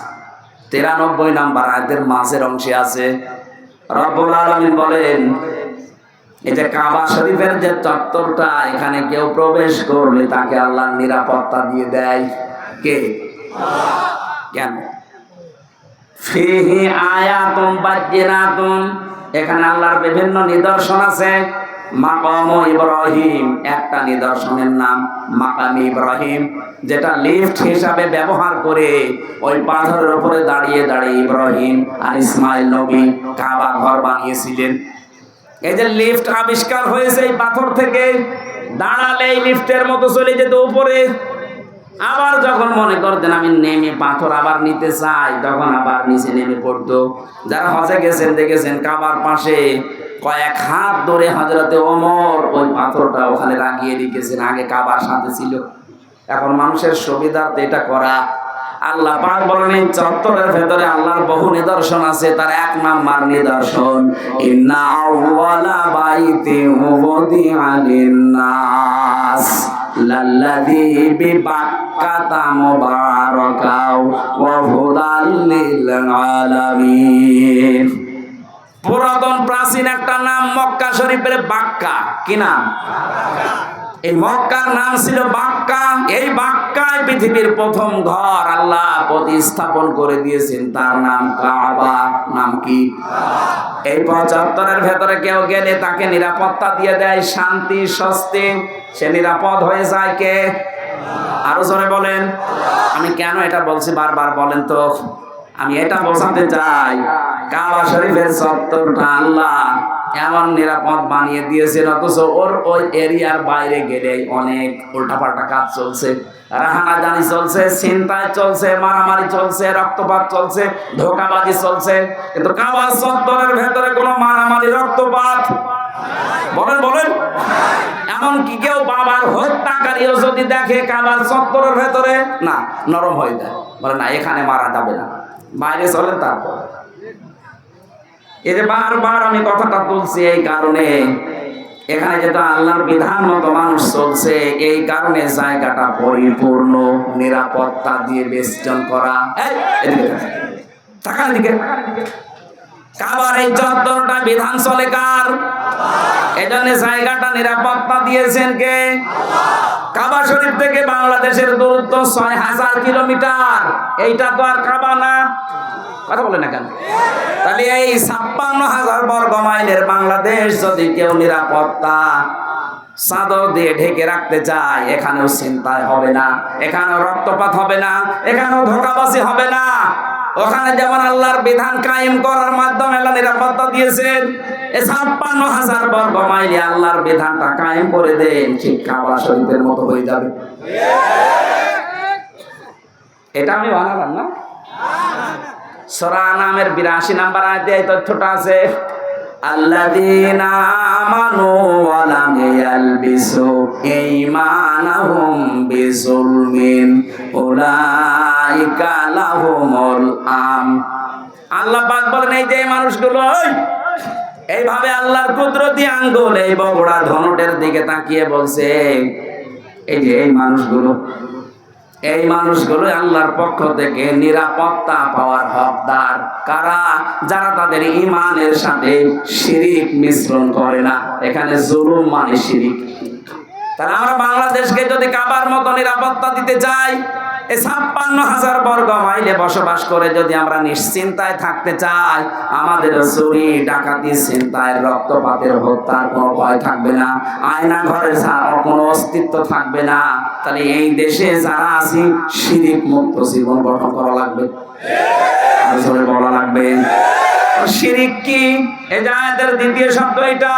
93 নম্বর আয়াতের মাঝের অংশে আছে। রাব্বুল আলামিন বলেন, এই যে কাবা শরীফের যে চত্বরটা, এখানে কেউ প্রবেশ করলে তাকে আল্লাহ নিরাপত্তা দিয়ে দেয়। কে? কেন? ফিহি আয়াতুম বাজ্জিনাতুন, এখানে আল্লাহর বিভিন্ন নিদর্শন আছে। মাকাম ইব্রাহিম, একটা নিদর্শনের নাম মাকাম ইব্রাহিম, যেটা লিফট হিসাবে ব্যবহার করে ওই পাথরের উপরে দাঁড়িয়ে দাঁড়িয়ে ইব্রাহিম আর ইসমাইল নবী কাবা ঘর বানিয়েছিলেন। এই যে লিফট আবিষ্কার হয়েছে এই পাথর থেকে, দাঁড়ালে এই লিফটের মতো চলে যেত উপরে। আবার যখন মনে করতেন আমি নেমে পাথর আবার নিতে চাই, তখন আবার নিচে নেমে পড়তো। যারা হজে গেছেন দেখেছেন, কাবার পাশে কয়েক হাত ধরে হযরতে ওমর ওই পাথরটা ওখানে লাগিয়ে রেখেছেন, আগে কাবার সাথে ছিল। এখন মানুষের সুবিধার্থে এটা করা। আল্লাহ পাক বলেন, এই চত্বরের ভেতরে আল্লাহর বহু নিদর্শন আছে। তার 1 নাম্বার নিদর্শন, ইন্না আউওয়ালা বাইতিন উযিআ লিন-নাস লাল্লাযী বিবাক্কাতা মুবারাকাও ওয়া হুদাল লিল আলামিন। পুরাতন প্রাচীন একটা নাম মক্কা শরীফের বাক্কা। কি নাম? এই মক্কার নাম ছিল বাক্কা। এই বাক্কায় পৃথিবীর প্রথম ঘর আল্লাহ প্রতিস্থাপন করে দিয়েছেন, তার নাম কাবা। নাম কি? এই 75-এর ভেতরে কেউ গেলে তাকে নিরাপত্তা দিয়ে দেয়, শান্তি স্বস্তি, সে নিরাপদ হয়ে যায়। কে? আরো জোরে বলেন। আমি কেন এটা বলছি বারবার বলেন তো? আমি এটা বোঝাতে চাই, কাবা শরীফের চত্বরটা আল্লাহ এমন নিরাপদ বানিয়ে দিয়েছেন, অথচ ওর ওই এরিয়ার বাইরে গেলে অনেক উল্টাপাল্টা কাজ চলছে, রাহানাজানি চলছে, ছিনতাই চলছে, মারামারি চলছে, রক্তপাত চলছে, ধোঁকাবাজি চলছে। কিন্তু কাবার চত্বরের ভেতরে কোনো মারামারি রক্তপাত বলেন বলেন, এমনকি কেউ বাবার হত্যাকারীও যদি দেখে কাবার চত্বরের ভেতরে, না, নরম হয়ে যায়, বলে না এখানে মারা যাবে না, বাইরে চলেন। তারপর এই যে বারবার আমি কথাটা তুলছি এই কারণে, এখানে যেটা আল্লাহর বিধান মতো মানুষ চলছে, এই কারণে জায়গাটা পরিপূর্ণ নিরাপত্তা দিয়ে বেষ্টন করা। টাকা দিকে কাবার এই চত্বরটা বিধান চলে কার? এজন্য জায়গাটা নিরাপত্তা দিয়েছেন কে? কাবা শরীফ থেকে বাংলাদেশের দূরত্ব ৬,০০০ কিলোমিটার। এইটা তো আর কাবা না, কথা বলে না কেন? তাহলে এই ৫৬,০০০ বর্গ মাইলের বাংলাদেশ যদি কেউ নিরাপত্তা চাদর দিয়ে ঢেকে রাখতে চায়, এখানেও ছিনতাই হবে না, এখানেও রক্তপাত হবে না, এখানেও ধোঁকাবাজি হবে না। ওখানে যেমন আল্লাহর বিধান কায়েম করার মাধ্যমে আল্লাহ নিরাপত্তা দিয়েছেন, এই ৫৬,০০০ বর্গ মাইলে আল্লাহর বিধানটা কায়েম করে দেন, ঠিক কাবা শরীফের মতো হয়ে যাবে। এটা আমি বানালাম না, সূরা আনামের ৮২ নম্বর আয়াতে এই তথ্যটা আছে। আল্লাযীনা আমানু ওয়া লাম ইয়ালবিসু ঈমানাহুম বিযুলমিন উলাইকা লাহুমুল আমন। আল্লাহ পাক বলেন, এই যে মানুষগুলো এইভাবে আল্লাহর কুদরতি আঙ্গুল এই বগুড়া ধনুটের দিকে তাকিয়ে বলছে, এই যে এই মানুষগুলো আল্লাহর পক্ষ থেকে নিরাপত্তা পাওয়ার হকদার। কারা? যারা তাদের ঈমানের সাথে শিরিক মিশ্রণ করে না। এখানে জুলুম মানে শিরিক। তাহলে আমরা বাংলাদেশকে যদি কাবার মতো নিরাপত্তা দিতে চাই, এই ৫৬,০০০ বর্গ মাইলে বসবাস করে যদি আমরা নিশ্চিন্তায় থাকতে চাই, আমাদের চুরি ডাকাতি ছিনতাই রক্তপাতের হত্যার কোনো ভয় থাকবে না, আয়না ঘরের কোনো অস্তিত্ব থাকবে না, তাহলে এই দেশে যারা আছি শিরিক মুক্ত জীবন গঠন করা লাগবে। আসলে বলা লাগবে শিরিক কি? এই যে আয়াতের দ্বিতীয় শব্দ এটা,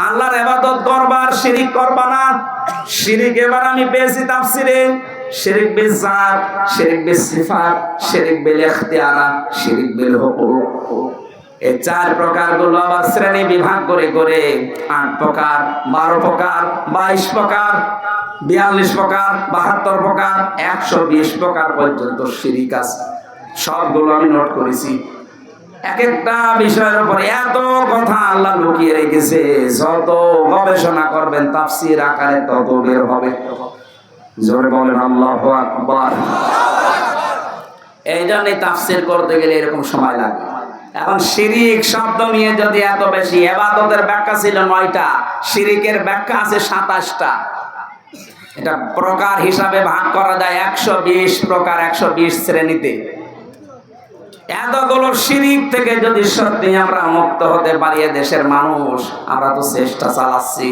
আল্লাহর ইবাদত করবা, শিরিক করবা না। শিরিক এবার আমি পেয়েছি তাফসিরে, শিরিক বিল জাত, শিরিক বিল সিফাত, শিরিক বিল ইখতিয়ারাত, শিরিক বিল হুকুক। এই ৪ প্রকার গুলো আবার শ্রেণী বিভাগ করে করে ৮ প্রকার, ১২ প্রকার, ২২ প্রকার, ৪২ প্রকার, ৭২ প্রকার, ১২০ প্রকার পর্যন্ত শিরিক আছে। সবগুলো আমি নোট করেছি। এক একটা বিষয়ের উপর এত কথা আল্লাহ লুকিয়ে রেখেছে, যত গবেষণা করবেন তাফসীর আকারে তত বের হবে। জোরে বলেন আল্লাহু আকবার। এই জন্যই তাফসীর করতে গেলে এরকম সময় লাগে। এখন শিরিক শব্দ নিয়ে যদি এত বেশি, ইবাদতের ব্যাখ্যা ছিল ৯টা, শিরিকের ব্যাখ্যা আছে ২৭টা। এটা প্রকার হিসাবে ভাগ করা যায় ১২০ প্রকার, ১২০ শ্রেণীতে। এতগুলো শিরিক থেকে যদি সত্যি আমরা মুক্ত হতে পারি, দেশের মানুষ, আমরা তো চেষ্টা চালাচ্ছি।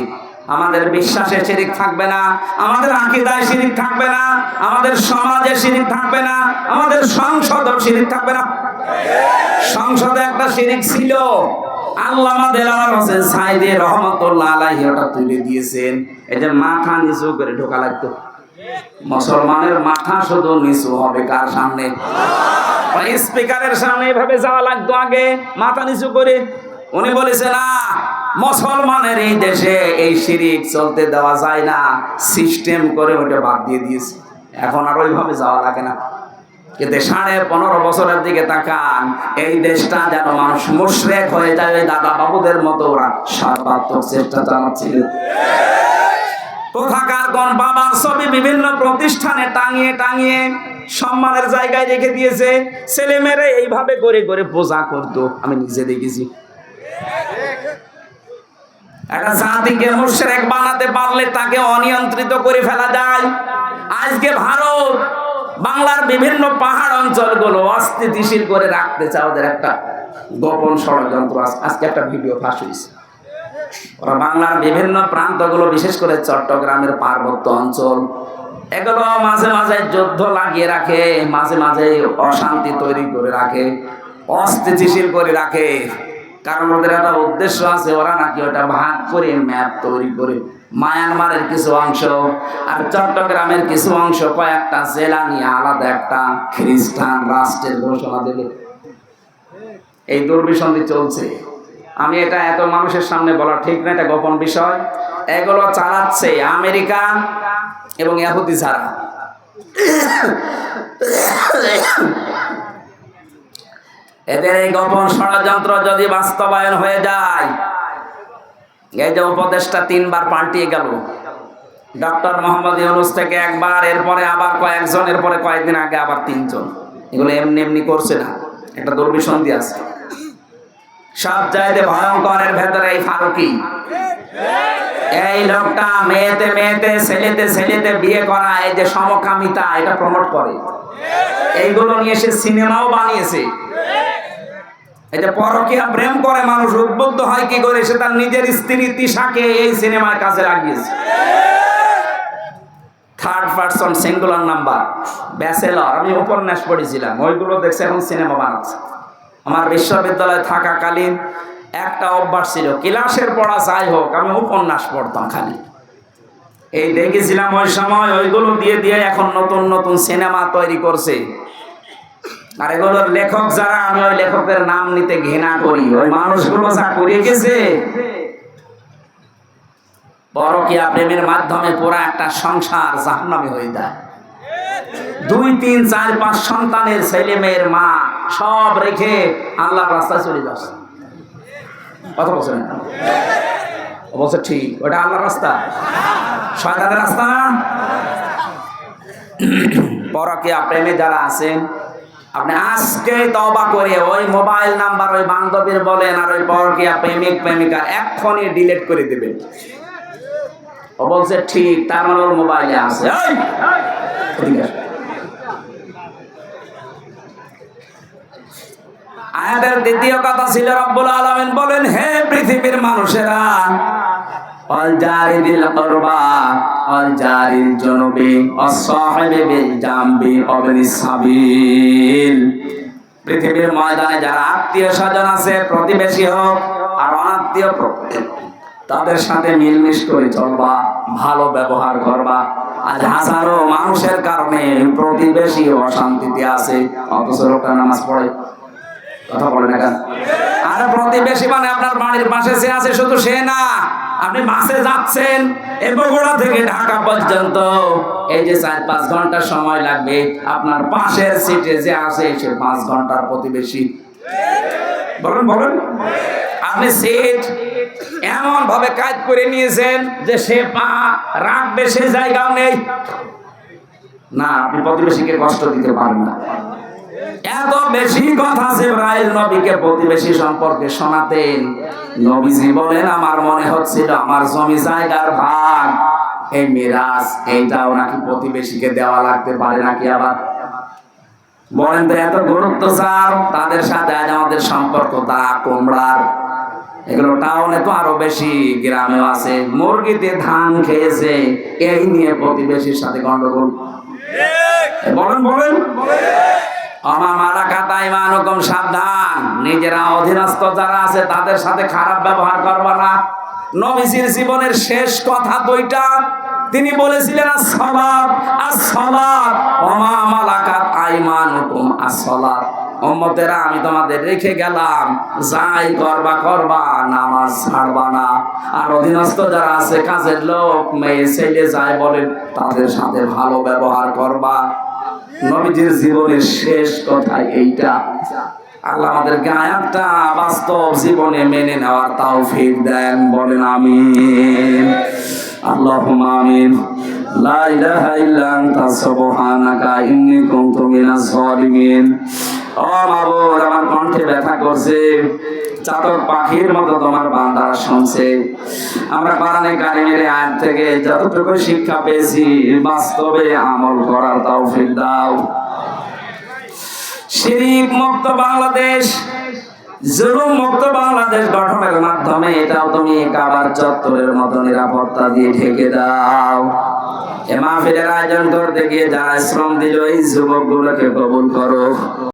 আমাদের বিশ্বাসে শিরিক থাকবে না, আমাদের আকীদায় শিরিক থাকবে না, আমাদের সমাজে শিরিক থাকবে না, আমাদের সংসদে শিরিক থাকবে না। সংসদে একটা শিরিক ছিল, আল্লামা দেলাওয়ার হোসেন সাঈদী রহমাতুল্লাহ আলাইহি ওটা তুলে দিয়েছেন। এই যে মাথা নিচু করে ঢোকা লাগতো, মুসলমানের মাথা শুধু নিচু হবে কার সামনে? স্পিকারের সামনে এভাবে যাওয়া লাগতো আগে, মাথা নিচু করে। উনি বলেছে না, মুসলমানের এই দেশে এই শিরিক চলতে দেওয়া যায় না, সিস্টেম করে ওটা বাদ দিয়ে দিয়েছে। এখন আর ওইভাবে যাওয়া লাগে না। কিন্তু ১৫.৫ বছরের দিকে তাকান, এই দেশটা যেন মানুষ মুশরিক হয়ে যায়, ওই দাদা বাবুদের মতো ওরা সর্বাত্মক চেষ্টা চালাচ্ছিল। কোথাকার কোন বাবার ছবি বিভিন্ন প্রতিষ্ঠানে টাঙিয়ে টাঙিয়ে সম্মানের জায়গায় রেখে দিয়েছে, ছেলে মেয়েরা এইভাবে করে করে পূজা করতো, আমি নিজে দেখেছি। একটা জাতিকে মুশরিক বানাতে পারলে তাকে অনিয়ন্ত্রিত করে ফেলা যায়। আজকে ভারত বাংলার বিভিন্ন পাহাড় অঞ্চলগুলো অস্থিতিশীল করে রাখতে চায়, ওদের একটা গোপন ষড়যন্ত্র। আজকে একটা ভিডিও ফাঁস হয়েছে, ওরা বাংলার বিভিন্ন প্রান্তগুলো, বিশেষ করে চট্টগ্রামের পার্বত্য অঞ্চল, এগুলো মাঝে মাঝে যুদ্ধ লাগিয়ে রাখে, মাঝে মাঝে অশান্তি তৈরি করে রাখে, অস্থিতিশীল করে রাখে। কারণ ওদের একটা উদ্দেশ্য আছে, ওরা নাকি ওটা ভাগ করে ম্যাপ তৈরি করে মায়ানমারের কিছু অংশ আর চট্টগ্রামের কিছু অংশ কয়েকটা জেলা নিয়ে আলাদা একটা খ্রিস্টান রাষ্ট্রের ঘোষণা দেবে। এই দুর্বিসন্ধি চলছে। আমি এটা এত মানুষের সামনে বলা ঠিক না, এটা গোপন বিষয়। এগুলো চালাচ্ছে আমেরিকা এবং ইহুদি ছাড়া। এদের এই গোপন ষড়যন্ত্র যদি বাস্তবায়ন হয়ে যায়, এই যে উপদেশটা 3 বার পাল্টিয়ে গেল, ডক্টর মোহাম্মদ ইউনূস থেকে একবার, এরপরে আবার কয়েকজন, এরপরে কয়েকদিন আগে আবার 3 জন। এগুলো এমনি এমনি করছে না, একটা দুর্বিসন্ধি আছে। সব চাইতে ভয়ঙ্করের ভেতরে এই ফারুকি, এই লোকটা মেয়েতে মেয়েতে ছেলেতে ছেলেতে বিয়ে করা, এই যে সমকামিতা, এটা প্রমোট করে। এইগুলো নিয়ে সে সিনেমাও বানিয়েছে। এই যে পরকীয়া প্রেম করে মানুষ উদ্বুদ্ধ হয় কি করে, সে তার নিজের স্ত্রী তিশাকে এই সিনেমায় কাজে লাগিয়েছে। 3rd person singular number, bachelor. আমি উপন্যাস পড়েছিলাম, ওইগুলো দেখছে এখন সিনেমা বানাচ্ছে। আমার বিশ্ববিদ্যালয়ে থাকাকালীন একটা অভ্যাস ছিল, ক্লাসের পড়া যাই হোক, আমি উপন্যাস পড়তাম খালি। এই দেখেছিলাম ওই সময়, ওইগুলো দিয়ে দিয়ে এখন নতুন নতুন সিনেমা তৈরি করছে। আর এগুলোর লেখক যারা, আমি ওই লেখকের নাম নিতে ঘৃণা করি। ওই মানুষগুলো যা করে গেছে, পরকীয়া প্রেমের মাধ্যমে পুরা একটা সংসার জাহান্নামী হয়ে যায়। 2, 3, 4, 5 সন্তানের ছেলে মেয়ের মা সব রেখে আল্লাহর রাস্তায় চলে যাচ্ছে। কথা বলছেন? বলছে ঠিক, ওটা আল্লাহর রাস্তা, শয়তানের রাস্তা না। পরকীয়া প্রেমে যারা আছেন, আপনি আজকে তওবা করে ওই মোবাইল নাম্বার ওই বান্ধবীর বলেন আর ওই পরকীয়া প্রেমিক প্রেমিকা এক্ষুনি ডিলিট করে দেবেন। ও বলছে ঠিক, তার মানে ওর মোবাইলে আছে। আয়াতের দ্বিতীয় কথা ছিল, রব্বুল আলামিন বলেন, হে পৃথিবীর মানুষেরা, ওয়াল জারি বিল কুরবা ওয়াল জারিল জুনুবি ওয়াস সাহিবি বিল জামবি ওয়া বিনিস সাবিল। পৃথিবীর ময়দানে যারা আত্মীয় স্বজন আছে, প্রতিবেশী হোক আর অনাত্মীয়, তাদের সাথে মিলমিশ করে চলবা, ভালো ব্যবহার করবা। আজ হাজারো মানুষের কারণে প্রতিবেশী অশান্তিতে আছে, অথচ লোকটা নামাজ পড়ে। কথা বলে না কেন? আর প্রতিবেশী মানে আপনার বাড়ির পাশে যে আছে, শুধু সে না, আপনি বাসে যাচ্ছেন বগুড়া থেকে ঢাকা পর্যন্ত, এই যে 4-5 ঘন্টা সময় লাগবে, আপনার পাশের সিটে যে আছে সে 5 ঘন্টার প্রতিবেশী। বলেন বলেন, আপনি সিট এমন ভাবে কাজ করে নিয়েছেন যে সে পা রাখবে সে জায়গাও নেই। না, আপনি প্রতিবেশীকে কষ্ট দিতে পারেন না। এত বেশি কথা জিবরাইল নবীকে প্রতিবেশী সম্পর্কে শোনাতেন। নবীজি বলেন, আমার মনে হচ্ছিল আমার জমি জায়গার ভাগ, এই মিরাস, এইটাও নাকি প্রতিবেশীকে দেওয়া লাগতে পারে নাকি। আবার বলেন তো, এত গুরুত্ব স্যার তাদের সাথে আজ আমাদের সম্পর্ক তা কুমড়ার। এগুলো টাউনে তো আরো বেশি, গ্রামেও আছে। মুরগিতে ধান খেয়েছে, এই নিয়ে প্রতিবেশীর সাথে গন্ডগোল। বলেন বলেন, আমার মালাকাত আইমানুকুম, সাবধান, নিজেরা অধীনস্থ যারা আছে তাদের সাথে খারাপ ব্যবহার করবা না। নবীজির জীবনের শেষ কথা 2টা, তিনি বলেছিলেন as-সালাত as-সালাত ওয়া মা মালাকাত আইমানুকুম as-সালাত। উম্মতেরা, আমি তোমাদের রেখে গেলাম, যাই করবা করবা, নামাজ ছাড়বা না। আর অধীনস্থ যারা আছে, কাজের লোক, মেয়ে ছেলে যাই বলেন, তাদের সাথে ভালো ব্যবহার করবা। নবীজির জীবনের শেষ কথা এইটা। আল্লাহ আমাদেরকে আয়াতটা বাস্তব জীবনে মেনে নেওয়ার তৌফিক দেন, বলেন আমিন। আল্লাহুম্মা আমিন। লা ইলাহা ইল্লা আনতা সুবহানাকা ইন্নী কুনতু মিনাজ জালিমিন। ও মাবুদ, আমার কণ্ঠে ব্যথা করছে, চাতক পাখির মতো তোমার বান্দারা শুনছে। আমরা কোরআনে কারিমের আয়াত থেকে যতটুকু শিক্ষা পেয়েছি, বাস্তবে আমল করার তৌফিক দাও। শিরক মুক্ত বাংলাদেশ, জুলুম মুক্ত বাংলাদেশ গঠনের মাধ্যমে এটাও তুমি কাবার চত্বরের মতো নিরাপত্তা দিয়ে ঢেকে দাও। এ মাহফিলের আয়োজন করতে গিয়ে যারা শ্রম দিল এই যুবকগুলোকে কবুল করো।